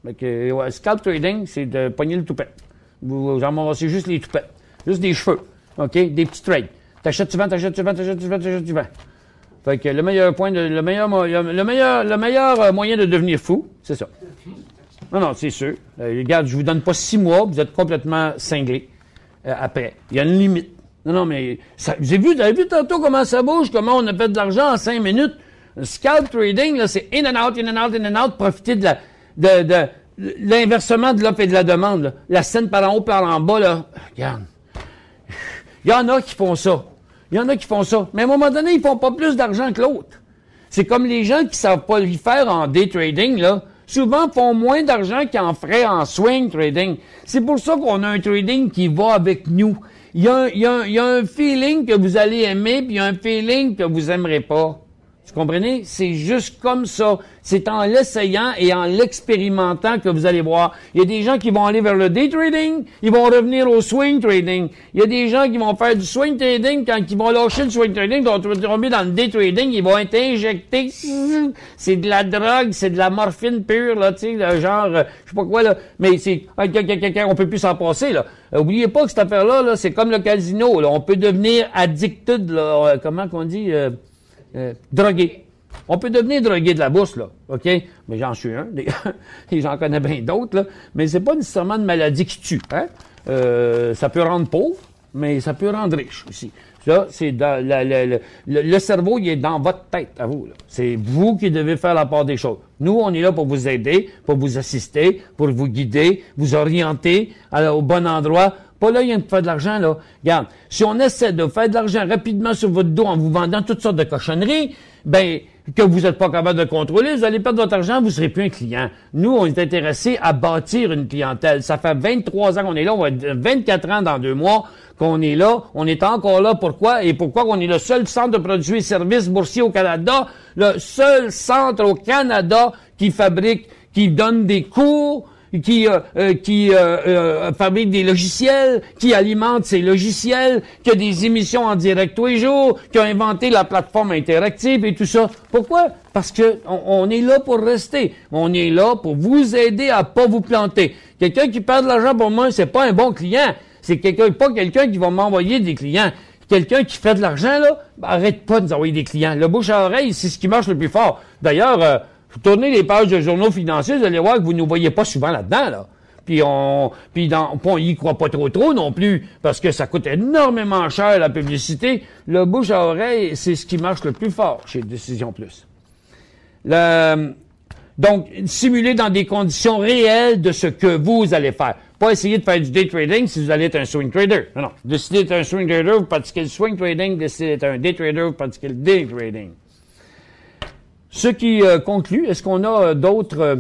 S1: Ouais, scalp trading, c'est de pogner le toupette. Vous ramassez juste les toupettes, juste des cheveux, OK, des petits trades. T'achètes, tu vends. Fait que le meilleur moyen de devenir fou, c'est ça. Non, c'est sûr. Regarde, je vous donne pas 6 mois, vous êtes complètement cinglé après. Il y a une limite. Non, mais vous avez vu tantôt comment ça bouge, comment on a fait de l'argent en 5 minutes. Le scalp trading, là, c'est in and out, profiter de l'inversement de l'offre et de la demande. Là. La scène par en haut, par en bas, là. Regarde. Il y en a qui font ça. Mais à un moment donné, ils font pas plus d'argent que l'autre. C'est comme les gens qui savent pas le faire en day trading, là. Souvent font moins d'argent qu'ils en feraient en swing trading. C'est pour ça qu'on a un trading qui va avec nous. Il y a un feeling que vous allez aimer, puis il y a un feeling que vous aimerez pas. Vous comprenez? C'est juste comme ça. C'est en l'essayant et en l'expérimentant que vous allez voir. Il y a des gens qui vont aller vers le day trading, ils vont revenir au swing trading. Il y a des gens qui vont faire du swing trading, quand ils vont lâcher le swing trading, ils vont tomber dans le day trading, ils vont être injectés. C'est de la drogue, c'est de la morphine pure, là, tu sais, genre, je sais pas quoi, là. Mais c'est, on peut plus s'en passer, là. Oubliez pas que cette affaire-là, là, c'est comme le casino, là. On peut devenir addicted, là, comment qu'on dit, drogué. On peut devenir drogué de la bourse, là, OK? Mais j'en suis un, et j'en connais bien d'autres, là. Mais c'est pas nécessairement une maladie qui tue, hein? Ça peut rendre pauvre, mais ça peut rendre riche aussi. Ça, c'est dans le cerveau, il est dans votre tête, à vous, là. C'est vous qui devez faire la part des choses. Nous, on est là pour vous aider, pour vous assister, pour vous guider, vous orienter au bon endroit. Pas là, il y a de faire de l'argent, là. Regarde, si on essaie de faire de l'argent rapidement sur votre dos en vous vendant toutes sortes de cochonneries, ben, que vous n'êtes pas capable de contrôler, vous allez perdre votre argent, vous ne serez plus un client. Nous, on est intéressés à bâtir une clientèle. Ça fait 23 ans qu'on est là, on va être 24 ans dans 2 mois qu'on est là. On est encore là. Pourquoi? Et pourquoi qu'on est le seul centre de produits et services boursiers au Canada, le seul centre au Canada qui fabrique, qui donne des cours, qui fabrique des logiciels, qui alimente ces logiciels, qui a des émissions en direct tous les jours, qui a inventé la plateforme interactive et tout ça. Pourquoi? Parce que on est là pour rester. On est là pour vous aider à pas vous planter. Quelqu'un qui perd de l'argent pour moi, c'est pas un bon client. C'est pas quelqu'un qui va m'envoyer des clients. Quelqu'un qui fait de l'argent, là, ben, arrête pas de nous envoyer des clients. Le bouche à oreille, c'est ce qui marche le plus fort. D'ailleurs, vous tournez les pages de journaux financiers, vous allez voir que vous ne nous voyez pas souvent là-dedans, là. Puis on y croit pas trop non plus, parce que ça coûte énormément cher, la publicité. Le bouche à oreille, c'est ce qui marche le plus fort chez Décision Plus. Donc, simuler dans des conditions réelles de ce que vous allez faire. Pas essayer de faire du day trading si vous allez être un swing trader. Non. Décidez d'être un swing trader, vous pratiquez le swing trading. Décidez d'être un day trader, vous pratiquez le day trading. Ce qui conclut, est-ce qu'on a d'autres...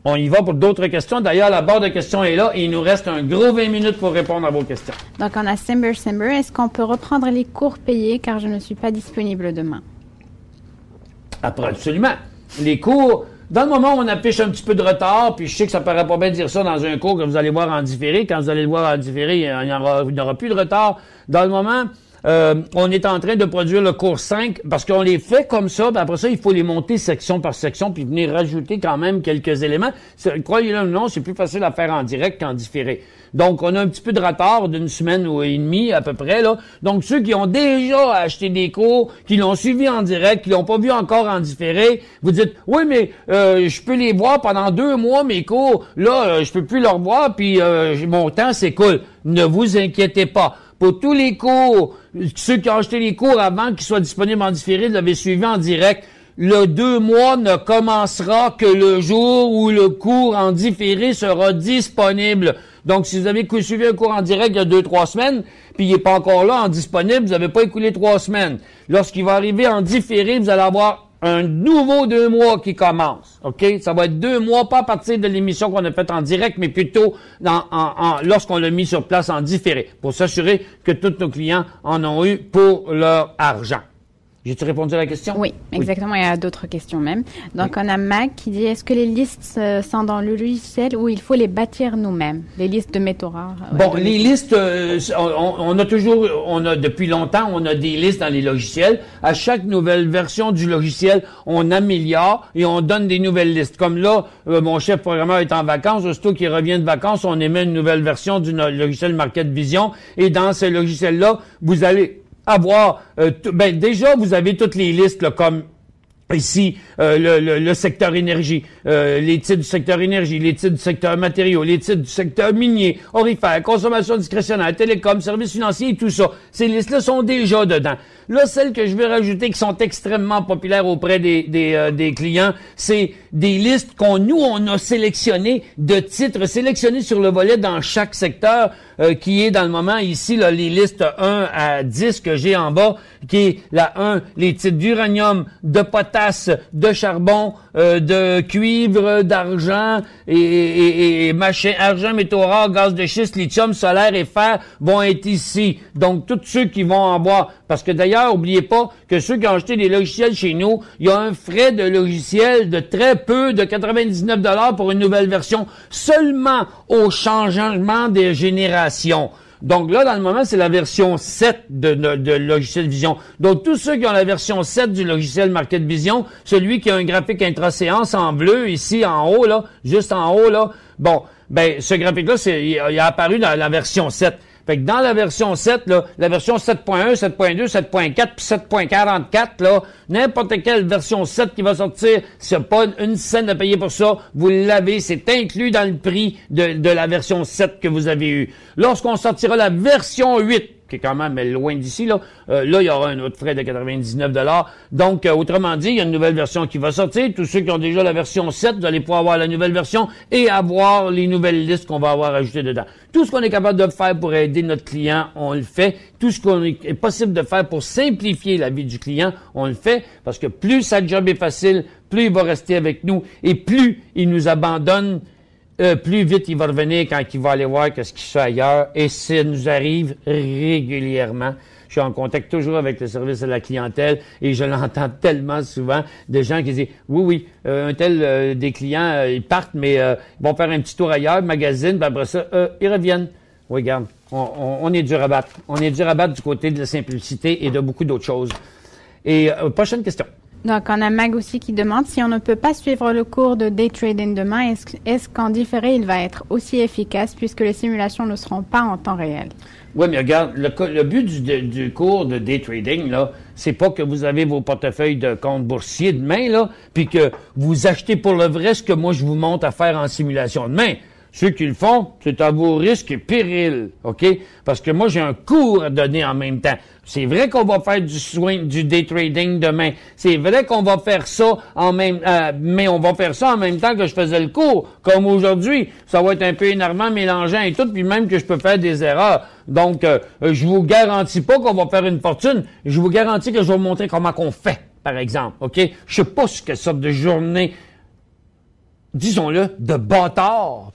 S1: on y va pour d'autres questions. D'ailleurs, la barre de questions est là et il nous reste un gros 20 minutes pour répondre à vos questions.
S2: Donc, on a Simber. Est-ce qu'on peut reprendre les cours payés car je ne suis pas disponible demain?
S1: Après, absolument. Les cours, dans le moment où on affiche un petit peu de retard, puis je sais que ça paraît pas bien de dire ça dans un cours que vous allez voir en différé. Quand vous allez le voir en différé, il n'y aura plus de retard. Dans le moment... on est en train de produire le cours 5 parce qu'on les fait comme ça, puis après ça, il faut les monter section par section puis venir rajouter quand même quelques éléments. Croyez-le ou non, c'est plus facile à faire en direct qu'en différé. Donc, on a un petit peu de retard d'une semaine ou et demie à peu près, là. Donc, ceux qui ont déjà acheté des cours, qui l'ont suivi en direct, qui l'ont pas vu encore en différé, vous dites, oui, mais je peux les voir pendant 2 mois, mes cours. Là, je peux plus les revoir, puis mon temps s'écoule. Ne vous inquiétez pas. Pour tous les cours, ceux qui ont acheté les cours avant qu'ils soient disponibles en différé, l'avaient suivi en direct, le 2 mois ne commencera que le jour où le cours en différé sera disponible. Donc, si vous avez suivi un cours en direct il y a 2-3 semaines, puis il n'est pas encore là en disponible, vous n'avez pas écoulé 3 semaines. Lorsqu'il va arriver en différé, vous allez avoir un nouveau 2 mois qui commence, OK? Ça va être 2 mois, pas à partir de l'émission qu'on a faite en direct, mais plutôt lorsqu'on l'a mis sur place en différé, pour s'assurer que tous nos clients en ont eu pour leur argent. J'ai-tu répondu à la question?
S2: Oui, exactement. Oui. Il y a d'autres questions même. Donc, on a Mac qui dit, est-ce que les listes sont dans le logiciel ou il faut les bâtir nous-mêmes? Les listes de métaux rares.
S1: Bon, les listes, on a depuis longtemps, on a des listes dans les logiciels. À chaque nouvelle version du logiciel, on améliore et on donne des nouvelles listes. Comme là, mon chef programmeur est en vacances. Aussitôt qu'il revient de vacances, on émet une nouvelle version du logiciel Market Vision. Et dans ce logiciel-là, vous allez avoir... déjà, vous avez toutes les listes là, comme Ici, le secteur énergie, les titres du secteur énergie, les titres du secteur matériaux, les titres du secteur minier, orifère, consommation discrétionnaire, télécom, services financiers et tout ça. Ces listes-là sont déjà dedans. Là, celles que je vais rajouter qui sont extrêmement populaires auprès des clients, c'est des listes on a sélectionnées de titres sélectionnés sur le volet dans chaque secteur, qui est dans le moment ici, là, les listes 1 à 10 que j'ai en bas, qui est la 1, les titres d'uranium, de potasse, de charbon, de cuivre, d'argent et machin, argent, métaux rares, gaz de schiste, lithium, solaire et fer vont être ici. Donc, tous ceux qui vont en boire, parce que d'ailleurs, oubliez pas que ceux qui ont acheté des logiciels chez nous, il y a un frais de logiciel de très peu, de 99 $ pour une nouvelle version, seulement au changement des générations. Donc là, dans le moment, c'est la version 7 de logiciel Vision. Donc, tous ceux qui ont la version 7 du logiciel Market Vision, celui qui a un graphique intra-séance en bleu, ici, en haut, là, juste en haut, là, bon, ben, ce graphique-là, il a apparu dans la version 7. Fait que dans la version 7, là, la version 7.1, 7.2, 7.4 puis 7.44, là, n'importe quelle version 7 qui va sortir, s'il n'y a pas une scène à payer pour ça, vous l'avez, c'est inclus dans le prix de la version 7 que vous avez eue. Lorsqu'on sortira la version 8, qui est quand même loin d'ici, là, il y aura un autre frais de 99 $. Donc, autrement dit, il y a une nouvelle version qui va sortir. Tous ceux qui ont déjà la version 7, vous allez pouvoir avoir la nouvelle version et avoir les nouvelles listes qu'on va avoir ajoutées dedans. Tout ce qu'on est capable de faire pour aider notre client, on le fait. Tout ce qu'on est possible de faire pour simplifier la vie du client, on le fait. Parce que plus sa job est facile, plus il va rester avec nous et plus il nous abandonne, plus vite il va revenir quand il va aller voir qu'est-ce qu'il fait ailleurs. Et ça nous arrive régulièrement. Je suis en contact toujours avec le service à la clientèle et je l'entends tellement souvent de gens qui disent « Oui, un tel des clients, ils partent, mais ils vont faire un petit tour ailleurs, magazine, puis après ça, ils reviennent. » Oui, regarde, on est dur à battre. On est dur à battre du côté de la simplicité et de beaucoup d'autres choses. Et prochaine question.
S2: Donc, on a Mag aussi qui demande si on ne peut pas suivre le cours de day trading demain, est-ce qu'en différé, il va être aussi efficace puisque les simulations ne seront pas en temps réel?
S1: Oui, mais regarde, le but du cours de day trading, là, c'est pas que vous avez vos portefeuilles de compte boursier demain, là, puis que vous achetez pour le vrai ce que moi je vous montre à faire en simulation demain. Ceux qui le font, c'est à vos risques et périls, OK? Parce que moi, j'ai un cours à donner en même temps. C'est vrai qu'on va faire du day trading demain. C'est vrai qu'on va faire ça mais on va faire ça en même temps que je faisais le cours. Comme aujourd'hui, ça va être un peu énervant, mélangeant et tout, puis même que je peux faire des erreurs. Donc, je vous garantis pas qu'on va faire une fortune. Je vous garantis que je vais vous montrer comment qu'on fait, par exemple, OK? Je sais pas ce quelle sorte de journée, disons-le, de bâtard.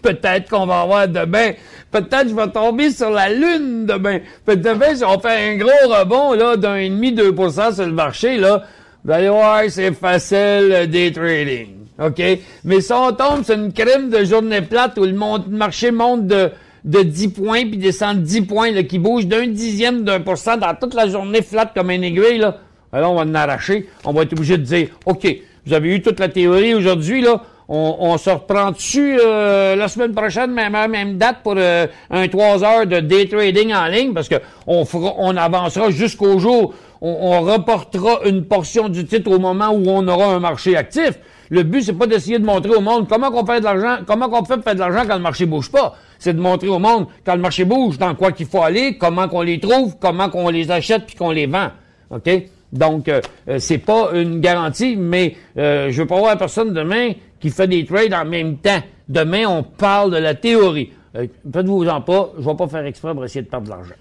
S1: Peut-être qu'on va avoir demain. Peut-être je vais tomber sur la lune demain. Peut-être si on fait un gros rebond, là, d'1,5-2% sur le marché, là, vous allez voir, c'est facile, le day trading. OK? Mais si on tombe sur une crème de journée plate où le marché monte de 10 points puis descend de 10 points, là, qui bouge d'0,1% dans toute la journée flat comme un aiguille, là, alors on va en arracher. On va être obligé de dire, OK, vous avez eu toute la théorie aujourd'hui, là. On se reprend dessus la semaine prochaine, même heure, même date, pour un 3 heures de day trading en ligne, parce que on avancera jusqu'au jour. On reportera une portion du titre au moment où on aura un marché actif. Le but, c'est pas d'essayer de montrer au monde comment qu'on fait de l'argent, comment qu'on fait pour faire de l'argent quand le marché bouge pas. C'est de montrer au monde quand le marché bouge, dans quoi qu'il faut aller, comment qu'on les trouve, comment qu'on les achète puis qu'on les vend. OK? Donc, c'est pas une garantie, mais je veux pas voir personne demain qui fait des trades en même temps. Demain, on parle de la théorie. Faites-vous-en pas, je vais pas faire exprès pour essayer de perdre de l'argent.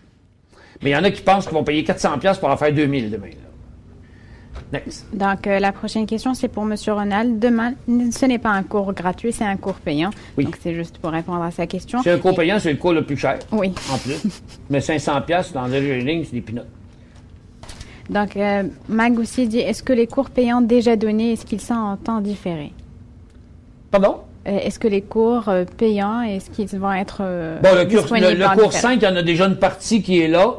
S1: Mais il y en a qui pensent qu'ils vont payer 400$ pour en faire 2000 demain. Là. Next.
S2: Donc, la prochaine question, c'est pour M. Ronald. Demain, ce n'est pas un cours gratuit, c'est un cours payant. Oui. Donc, c'est juste pour répondre à sa question.
S1: C'est un cours payant, c'est le cours le plus cher.
S2: Oui.
S1: En plus. Mais 500$ dans les lignes, c'est des peanuts.
S2: Donc, Mag aussi dit, est-ce que les cours payants déjà donnés, est-ce qu'ils sont en temps différé?
S1: Pardon?
S2: Est-ce que les cours payants, est-ce qu'ils vont être
S1: le cours 5, il y en a déjà une partie qui est là.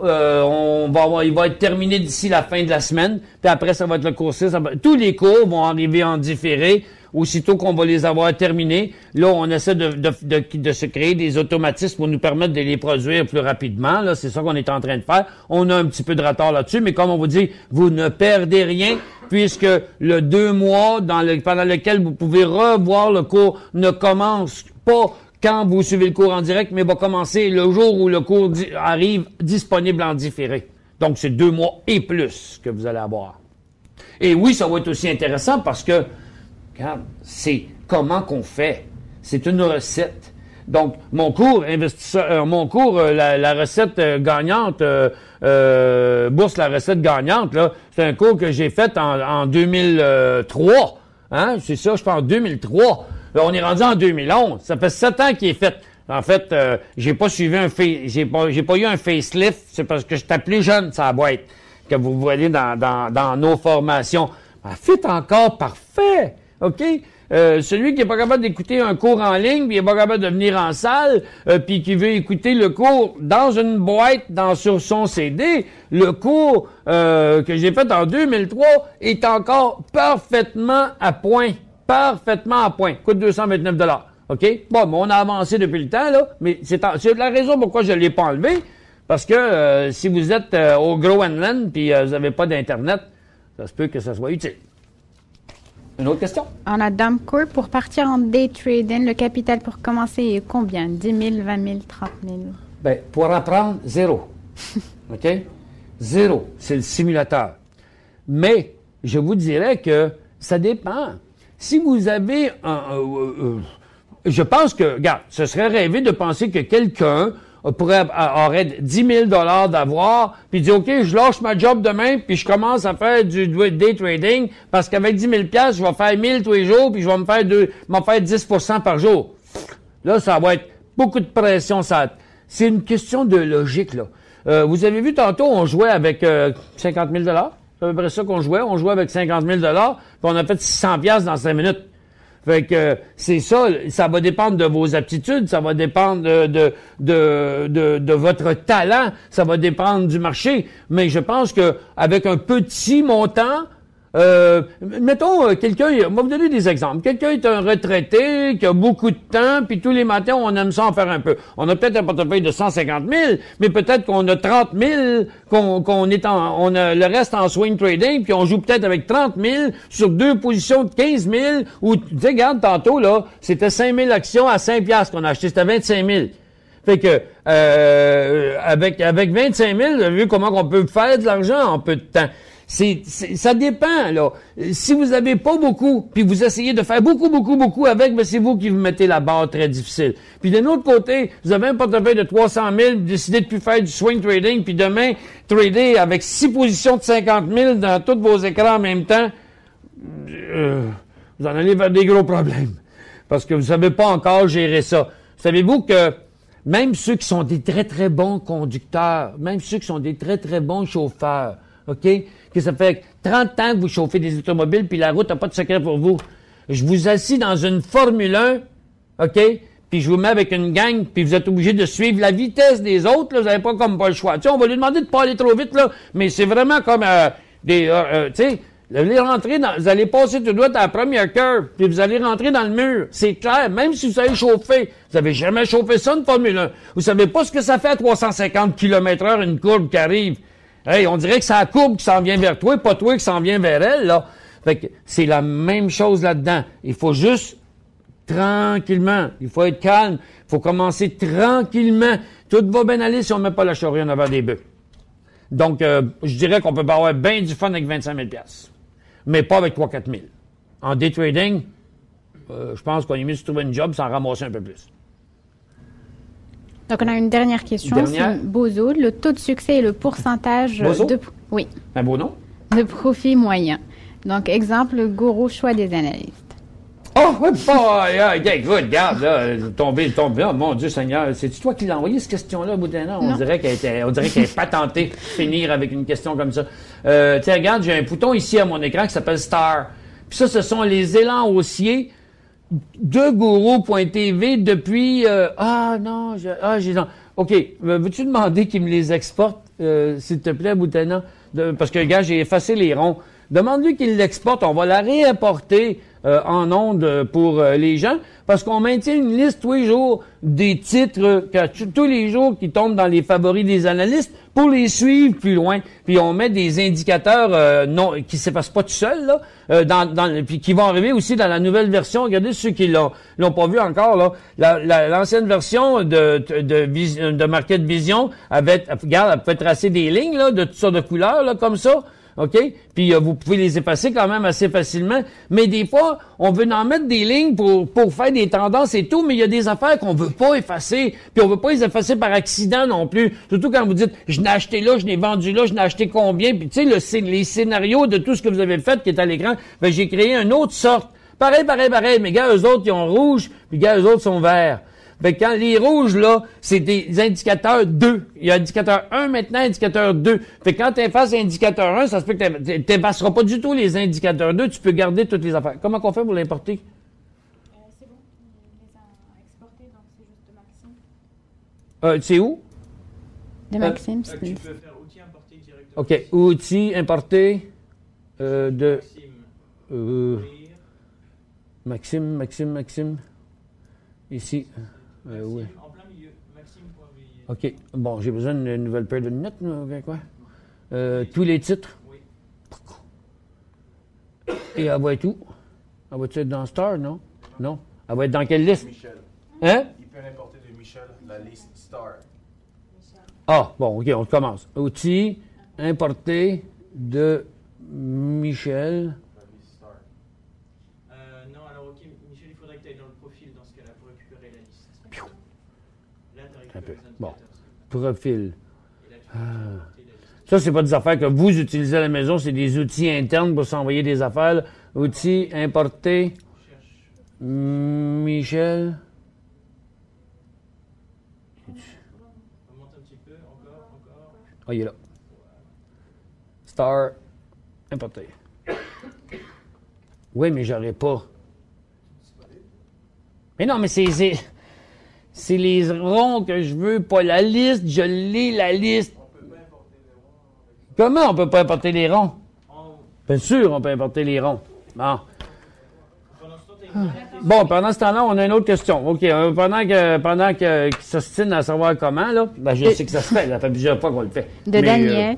S1: Il va être terminé d'ici la fin de la semaine. Puis après, ça va être le cours 6. Tous les cours vont arriver en différé aussitôt qu'on va les avoir terminés, là, on essaie de se créer des automatismes pour nous permettre de les produire plus rapidement. Là, c'est ça qu'on est en train de faire. On a un petit peu de retard là-dessus, mais comme on vous dit, vous ne perdez rien, puisque le 2 mois pendant lequel vous pouvez revoir le cours ne commence pas quand vous suivez le cours en direct, mais va commencer le jour où le cours arrive disponible en différé. Donc, c'est 2 mois et plus que vous allez avoir. Et oui, ça va être aussi intéressant parce que, regarde, c'est comment qu'on fait. C'est une recette. Donc, mon cours, la recette gagnante, bourse la recette gagnante, là, c'est un cours que j'ai fait en 2003. Hein? C'est ça, je pense en 2003. Là, on est rendu en 2011. Ça fait 7 ans qu'il est fait. En fait, j'ai pas suivi j'ai pas eu un facelift. C'est parce que j'étais plus jeune, ça boîte, que vous voyez dans nos formations. Fit encore parfait. OK? Celui qui est pas capable d'écouter un cours en ligne, puis il est pas capable de venir en salle, puis qui veut écouter le cours dans une boîte sur son CD, le cours que j'ai fait en 2003 est encore parfaitement à point. Parfaitement à point. Coûte 229 $. OK? Bon, on a avancé depuis le temps, là, mais c'est la raison pourquoi je ne l'ai pas enlevé. Parce que si vous êtes au Groenland puis vous n'avez pas d'Internet, ça se peut que ça soit utile. Une autre question?
S2: On a Damcourt. Pour partir en day trading, le capital pour commencer est combien? 10 000, 20 000, 30 000?
S1: Bien, pour apprendre, 0. OK? 0. C'est le simulateur. Mais, je vous dirais que ça dépend. Si vous avez je pense que, regarde, ce serait rêvé de penser que quelqu'un aurait 10 000 $ d'avoir, puis dit, OK, je lâche ma job demain, puis je commence à faire du day trading, parce qu'avec 10 000 $, je vais faire 1000 tous les jours, puis je vais me faire 10 % par jour. Là, ça va être beaucoup de pression. C'est une question de logique, là. Vous avez vu tantôt, on jouait avec 50 000 $. C'est à peu près ça qu'on jouait. On jouait avec 50 000 $, puis on a fait 600 $ dans 5 minutes. Fait que c'est ça, ça va dépendre de vos aptitudes, ça va dépendre de votre talent, ça va dépendre du marché. Mais je pense que avec un petit montant, mettons, quelqu'un, on va vous donner des exemples. Quelqu'un est un retraité, qui a beaucoup de temps, puis tous les matins, on aime ça en faire un peu. On a peut-être un portefeuille de 150 000, mais peut-être qu'on a 30 000, on a le reste en swing trading, puis on joue peut-être avec 30 000 sur 2 positions de 15 000, ou, tu sais, regarde, tantôt, là, c'était 5 000 actions à 5 $ qu'on a acheté, c'était 25 000. Fait que, avec 25 000, vous avez vu comment on peut faire de l'argent en peu de temps. Ça dépend, là. Si vous avez pas beaucoup, puis vous essayez de faire beaucoup avec, ben c'est vous qui vous mettez la barre très difficile. Puis d'un autre côté, vous avez un portefeuille de 300 000, vous décidez de plus faire du swing trading, puis demain, trader avec 6 positions de 50 000 dans tous vos écrans en même temps, vous en allez vers des gros problèmes. Parce que vous savez pas encore gérer ça. Savez-vous que même ceux qui sont des très, très bons conducteurs, même ceux qui sont des très, très bons chauffeurs, OK? Que ça fait 30 ans que vous chauffez des automobiles, puis la route n'a pas de secret pour vous. Je vous assis dans une Formule 1, OK? Puis je vous mets avec une gang, puis vous êtes obligé de suivre la vitesse des autres, là, vous n'avez pas comme pas le choix. Tu sais, on va lui demander de pas aller trop vite, là, mais c'est vraiment comme tu sais, vous allez passer tout droit à la première curve, puis vous allez rentrer dans le mur. C'est clair, même si vous savez chauffer, vous avez jamais chauffé ça, une Formule 1. Vous savez pas ce que ça fait à 350 km/h, une courbe qui arrive. Hey, on dirait que c'est la courbe qui s'en vient vers toi, pas toi qui s'en vient vers elle, là. Fait que c'est la même chose là-dedans. Il faut juste tranquillement. Il faut être calme. Il faut commencer tranquillement. Tout va bien aller si on ne met pas la charrue en avant des bœufs. Donc, je dirais qu'on peut avoir bien du fun avec 25 000 $. Mais pas avec 3 4 000. En day trading, je pense qu'on est mieux de se trouver une job sans ramasser un peu plus.
S2: Donc, on a une dernière question. C'est Bozo. Le taux de succès et le pourcentage
S1: Oui. Un beau nom.
S2: De profit moyen. Donc, exemple, le gourou choix des analystes.
S1: Oh, oui, écoute, regarde, là, tombé, oh, mon Dieu Seigneur, c'est-tu toi qui l'as envoyé, cette question-là, Boudena? On dirait qu'elle est patentée, finir avec une question comme ça. Tiens, regarde, j'ai un bouton ici à mon écran qui s'appelle Star. Puis ça, ce sont les élans haussiers de Gourou.tv depuis... OK, veux-tu demander qu'il me les exporte, s'il te plaît, Boutena? Parce que, gars, j'ai effacé les ronds. Demande-lui qu'il l'exporte. On va la réimporter en ondes pour les gens parce qu'on maintient une liste tous les jours des titres tous les jours qui tombent dans les favoris des analystes pour les suivre plus loin. Puis on met des indicateurs qui s'effacent pas tout seuls là, puis qui vont arriver aussi dans la nouvelle version. Regardez ceux qui l'ont pas vu encore là. L'ancienne version de Market Vision regarde, elle peut tracer des lignes là de toutes sortes de couleurs là comme ça. OK? Puis vous pouvez les effacer quand même assez facilement. Mais des fois, on veut en mettre des lignes pour faire des tendances et tout, mais il y a des affaires qu'on veut pas effacer. Puis on veut pas les effacer par accident non plus. Surtout quand vous dites, je n'ai acheté là, je n'ai vendu là, je n'ai acheté combien. Puis tu sais, les scénarios de tout ce que vous avez fait qui est à l'écran, ben j'ai créé une autre sorte. Pareil. Mais gars, eux autres, ils ont rouge, puis gars, eux autres sont verts. Fait que quand les rouges, là, c'est des indicateurs 2. Il y a indicateur 1 maintenant, indicateur 2. Fait que quand tu effaces indicateur 1, ça se peut que tu n'effaceras pas du tout les indicateurs 2, tu peux garder toutes les affaires. Comment qu'on fait pour l'importer?
S2: C'est bon, on les a exportés, donc c'est juste de Maxime.
S1: C'est où?
S2: De Maxime,
S3: Tu peux faire outils importés directement.
S1: OK. Outils importés de... Maxime. Ici. Oui.
S3: En plein milieu, Maxime.vi.
S1: OK. Bon, j'ai besoin d'une nouvelle paire de lunettes, quoi. Tous les titres.
S3: Oui.
S1: Et elle va être où? Elle va être dans Star, non? Non. Elle va être dans quelle liste?
S4: Michel.
S1: Hein?
S4: Il peut l'importer de Michel, la liste Star.
S1: Ah, bon, OK, on commence. Outils importés de Michel.
S4: La liste Star.
S3: Non, alors ok, Michel, il faudrait que tu ailles dans le profil dans ce cas-là pour récupérer la liste. Là, tu as
S1: Un peu.
S3: récupéré les
S1: Bon.
S3: indicateurs.
S1: Profil.
S3: Et là, tu peux importer la liste.
S1: Ça, c'est pas des affaires que vous utilisez à la maison, c'est des outils internes pour s'envoyer des affaires. Outils importés.
S3: On cherche.
S1: Michel.
S3: On monte un petit peu, encore.
S1: Ah, il est là. Star importé. Oui, mais j'aurais pas. Mais non, mais c'est les ronds que je veux, pas la liste. Je l'ai, la liste. Comment on peut pas importer les ronds? Bien sûr, on peut importer les ronds. Bon.
S3: Pendant ce temps, tu as une dernière question.
S1: Bon, pendant ce temps-là, on a une autre question. OK, pendant qu'ils s'ostinent à savoir comment, là, ben, je sais que ça se fait. Ça fait plusieurs fois qu'on le fait.
S2: De
S1: Mais,
S2: Daniel.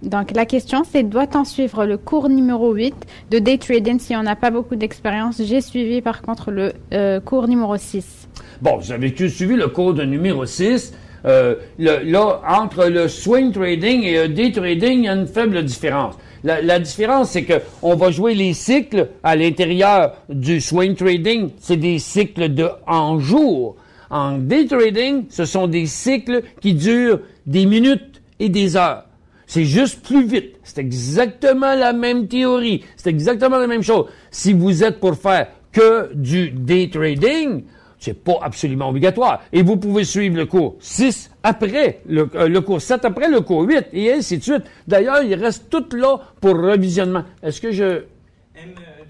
S2: Donc, la question, c'est doit-on suivre le cours numéro 8 de day trading si on n'a pas beaucoup d'expérience? J'ai suivi, par contre, le cours numéro 6.
S1: Bon, vous avez suivi le cours de numéro 6. Là, entre le swing trading et le day trading, il y a une faible différence. La différence, c'est que on va jouer les cycles à l'intérieur du swing trading. C'est des cycles en jour. En day trading, ce sont des cycles qui durent des minutes et des heures. C'est juste plus vite. C'est exactement la même théorie. C'est exactement la même chose. Si vous êtes pour faire que du day trading, c'est pas absolument obligatoire. Et vous pouvez suivre le cours 6 après, le cours 7 après, le cours 8, et ainsi de suite. D'ailleurs, il reste tout là pour revisionnement. Est-ce que je...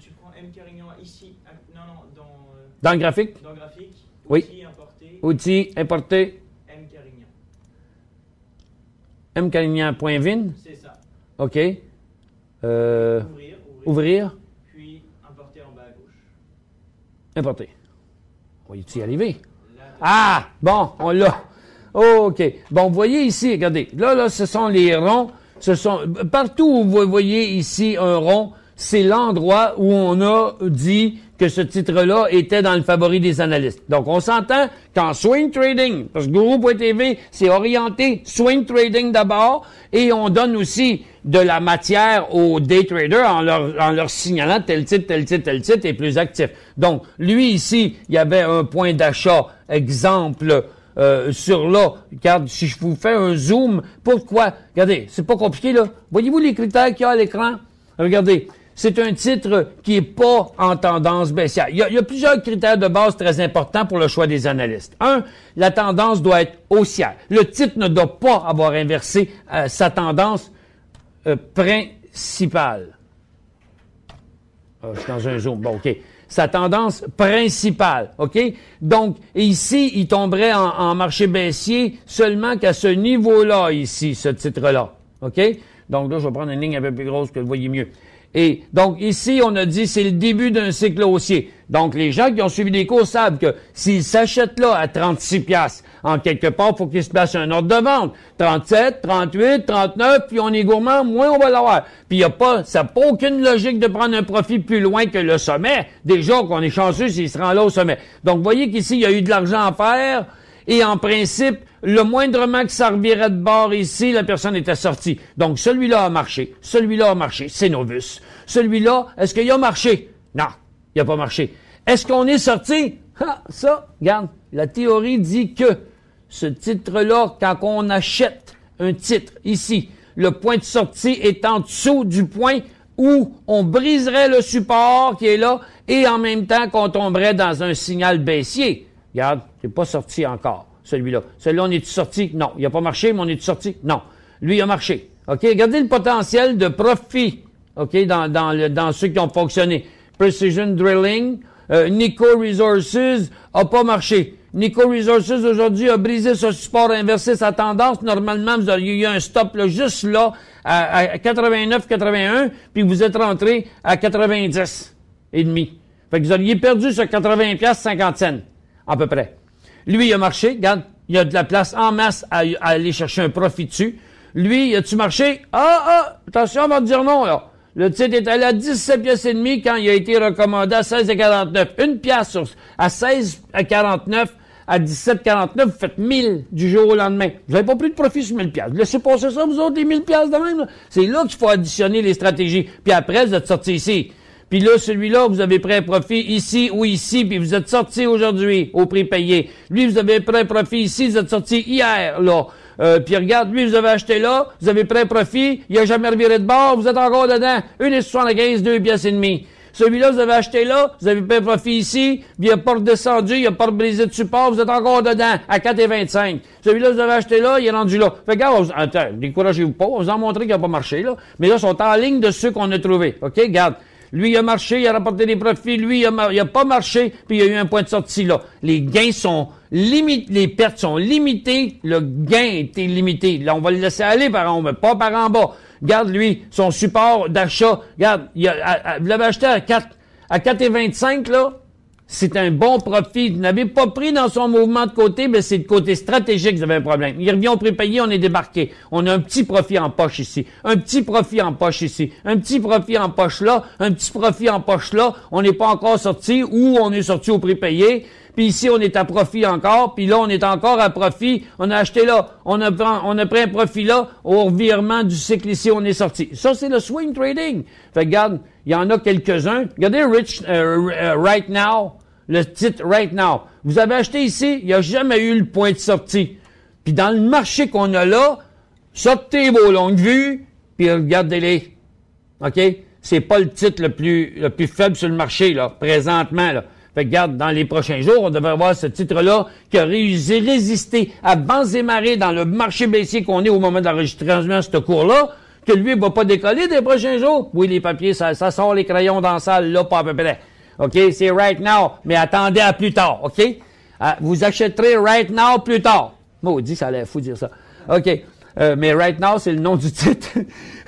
S3: Tu prends M. Carignan ici. Non,
S1: Dans le graphique?
S3: dans graphique.
S1: Oui.
S3: Outils importés.
S1: Outils, importer,
S3: M. Carignan.
S1: mcarignan.vin.
S3: C'est ça.
S1: OK.
S3: Ouvrir.
S1: Ouvrir,
S3: Puis importer en bas à gauche.
S1: importer. On va y arriver.
S3: Là,
S1: Ah! Bon, on l'a. OK. Bon, vous voyez ici, regardez. Là, ce sont les ronds. Partout où vous voyez ici un rond, c'est l'endroit où on a dit que ce titre-là était dans le favori des analystes. Donc, on s'entend qu'en swing trading, parce que Guru.tv, c'est orienté swing trading d'abord, et on donne aussi de la matière aux day traders en leur signalant tel titre est plus actif. Donc, lui ici, il y avait un point d'achat, exemple, sur là. Regarde, si je vous fais un zoom, pourquoi? Regardez, c'est pas compliqué, là. Voyez-vous les critères qu'il y a à l'écran? Regardez. C'est un titre qui est pas en tendance baissière. Il y a plusieurs critères de base très importants pour le choix des analystes. Un, la tendance doit être haussière. Le titre ne doit pas avoir inversé sa tendance principale. Je suis dans un zoom. Bon, OK. Sa tendance principale, OK? Donc, ici, il tomberait en marché baissier seulement qu'à ce niveau-là, ici, ce titre-là, OK? Donc là, je vais prendre une ligne un peu plus grosse que vous voyez mieux. Et donc, ici, on a dit c'est le début d'un cycle haussier. Donc, les gens qui ont suivi des cours savent que s'ils s'achètent là à 36 piastres, en quelque part, il faut qu'ils se placent un ordre de vente. 37, 38, 39, puis on est gourmand, moins on va l'avoir. Puis ça n'a pas aucune logique de prendre un profit plus loin que le sommet. Déjà qu'on est chanceux s'il se rend là au sommet. Donc, vous voyez qu'ici, il y a eu de l'argent à faire. Et en principe, le moindrement que ça revirait de bord ici, la personne était sortie. Donc, celui-là a marché. Celui-là a marché. C'est Novus. Celui-là, est-ce qu'il a marché? Non, il n'a pas marché. Est-ce qu'on est sorti? Ah, ça, regarde, la théorie dit que ce titre-là, quand on achète un titre ici, le point de sortie est en dessous du point où on briserait le support qui est là et en même temps qu'on tomberait dans un signal baissier. Regarde, c'est pas sorti encore, celui-là. Celui-là, on est-tu sorti? Non. Il n'a pas marché, mais on est-tu sorti? Non. Lui, il a marché. OK? Regardez le potentiel de profit, OK, dans ceux qui ont fonctionné. Precision Drilling, Nico Resources a pas marché. Nico Resources, aujourd'hui, a brisé ce support, inversé sa tendance. Normalement, vous auriez eu un stop là, juste là, à 89, 81, puis vous êtes rentré à 90 et demi. Fait que vous auriez perdu ce 80 piastres 50 cents. À peu près. Lui, il a marché. Regarde, il y a de la place en masse à aller chercher un profit dessus. Lui, a-tu marché? Attention, on va te dire non, là. Le titre est allé à 17 pièces et demi quand il a été recommandé à 16,49. Une pièce à 16,49 à 17,49, vous faites 1000 du jour au lendemain. Vous n'avez pas plus de profit sur 1000 pièces. Laissez passer ça, vous autres, les 1000 pièces de même, là. C'est là qu'il faut additionner les stratégies. Puis après, vous êtes sortis ici. Puis là, celui-là, vous avez pris un profit ici ou ici, puis vous êtes sorti aujourd'hui au prix payé. Lui, vous avez pris un profit ici, vous êtes sorti hier, là. Puis regarde, lui, vous avez acheté là, vous avez pris un profit, il a jamais reviré de bord, vous êtes encore dedans. 1,75, 2 pièces et demie. Celui-là, vous avez acheté là, vous avez pris un profit ici, puis il n'a pas redescendu, il n'a pas brisé de support, vous êtes encore dedans, à 4,25. Celui-là, vous avez acheté là, il est rendu là. Fait que, regarde, attends, découragez-vous pas, on vous en montrer qu'il n'a pas marché, là. Mais là, ils sont en ligne de ceux qu'on a trouvés. OK, regarde. Lui, il a marché, il a rapporté des profits. Lui, il a pas marché, puis il y a eu un point de sortie là. Les gains sont limités, les pertes sont limitées, le gain était limité. Là, on va le laisser aller par en bas, pas par en bas. Regarde, lui, son support d'achat. Regarde, vous l'avez acheté à 4,25, là. C'est un bon profit. Vous n'avez pas pris dans son mouvement de côté, mais c'est le côté stratégique que vous avez un problème. Il revient au prix payé, on est débarqué. On a un petit profit en poche ici. Un petit profit en poche ici. Un petit profit en poche là. Un petit profit en poche là. On n'est pas encore sorti ou on est sorti au prix payé. Puis ici, on est à profit encore. Puis là, on est encore à profit. On a acheté là. On a pris un profit là. Au revirement du cycle ici, on est sorti. Ça, c'est le swing trading. Fait que, regarde, il y en a quelques-uns. Regardez Right Now. Le titre Right Now. Vous avez acheté ici, il n'y a jamais eu le point de sortie. Puis dans le marché qu'on a là, sortez vos longues vues, puis regardez-les. OK? C'est pas le titre le plus faible sur le marché, là, présentement, là. Fait que regarde, dans les prochains jours, on devrait avoir ce titre-là qui a résisté à vents et marées dans le marché baissier qu'on est au moment d'enregistrement de ce cours-là, que lui, il va pas décoller des prochains jours. Oui, les papiers, ça sort les crayons dans la salle, là, pas à peu près. OK? C'est right now, mais attendez à plus tard, OK? Vous achèterez right now plus tard. Maudit, ça a l'air fou de dire ça. OK. Mais right now, c'est le nom du titre.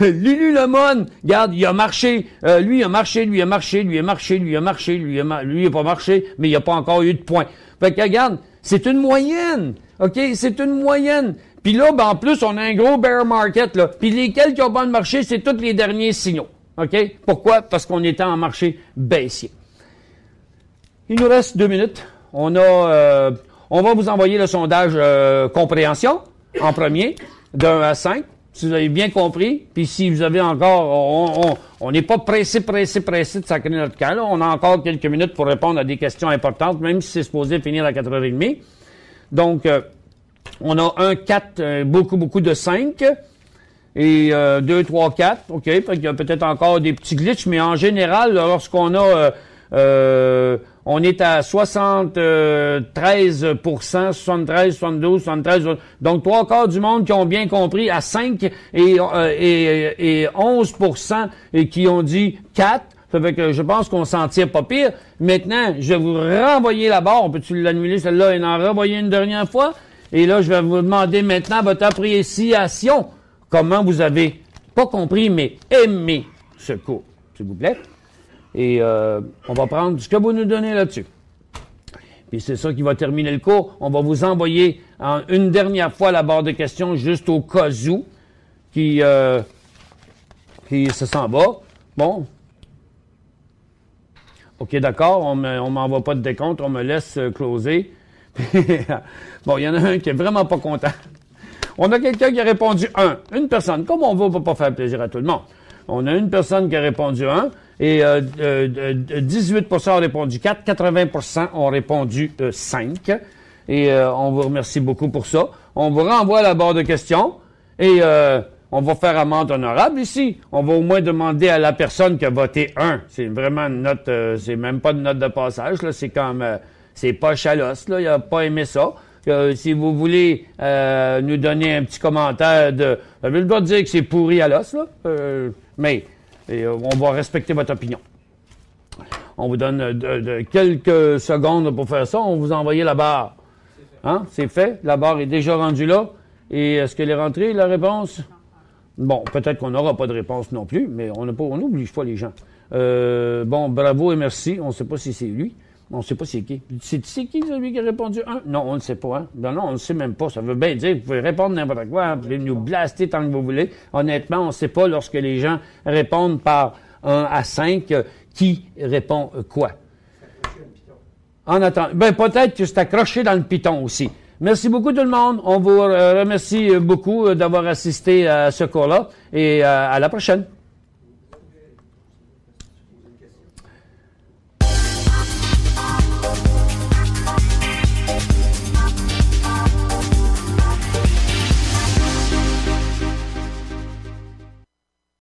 S1: Lululemon, regarde, il a marché. Lui a marché, lui a marché, lui a marché, lui a marché, lui a pas marché, mais il n'y a pas encore eu de point. Fait que regarde, c'est une moyenne. OK? C'est une moyenne. Puis là, ben, en plus, on a un gros bear market, là. Puis lesquels qui ont pas de marché, c'est tous les derniers signaux. OK? Pourquoi? Parce qu'on était en marché baissier. Il nous reste 2 minutes. On va vous envoyer le sondage compréhension en premier, de 1 à 5, si vous avez bien compris. Puis si vous avez encore, on n'est pas pressé de sacrer notre camp. Là. On a encore quelques minutes pour répondre à des questions importantes, même si c'est supposé finir à 4h30. Donc, on a 1, 4, beaucoup de 5. Et 2, 3, 4. OK, fait qu'il y a peut-être encore des petits glitches, mais en général, lorsqu'on a... on est à 73%, 73, 72, 73. Donc, 3/4 du monde qui ont bien compris à 5 et 11% et qui ont dit 4. Ça fait que je pense qu'on s'en tire pas pire. Maintenant, je vais vous renvoyer la barre. On peut-tu l'annuler celle-là et en renvoyer une dernière fois? Et là, je vais vous demander maintenant votre appréciation. Comment vous avez, pas compris, mais aimé ce cours. s'il vous plaît. Et on va prendre ce que vous nous donnez là-dessus. Puis c'est ça qui va terminer le cours. On va vous envoyer une dernière fois la barre de questions, juste au cas où, qui se s'en va. Bon. OK, d'accord, on m'envoie pas de décompte, on me laisse closer. Bon, il y en a un qui est vraiment pas content. On a quelqu'un qui a répondu 1. Une personne. Comme on va pas faire plaisir à tout le monde. On a une personne qui a répondu 1 et 18% ont répondu 4, 80% ont répondu 5. Et on vous remercie beaucoup pour ça. On vous renvoie la barre de questions et on va faire amende honorable ici. On va au moins demander à la personne qui a voté 1. C'est vraiment une note, c'est même pas une note de passage, là. C'est comme, c'est pas chalos, là. Il a pas aimé ça. Si vous voulez nous donner un petit commentaire vous avez le droit de dire que c'est pourri à l'os, là. Mais on va respecter votre opinion. On vous donne quelques secondes pour faire ça. On vous a envoyé la barre. Hein? C'est fait. La barre est déjà rendue là. Et est-ce qu'elle est rentrée, la réponse? Bon, peut-être qu'on n'aura pas de réponse non plus, mais on n'oblige pas les gens. Bon, bravo et merci. On ne sait pas si c'est lui. On ne sait pas c'est qui. C'est qui, celui qui a répondu 1? Non, on ne sait pas. Hein? Non, on ne sait même pas. Ça veut bien dire que vous pouvez répondre n'importe quoi. Vous pouvez nous blaster tant que vous voulez. Honnêtement, on ne sait pas lorsque les gens répondent par 1 à 5 qui répond quoi. En attendant, peut-être que c'est accroché dans le piton aussi. Merci beaucoup tout le monde. On vous remercie beaucoup d'avoir assisté à ce cours-là et à la prochaine.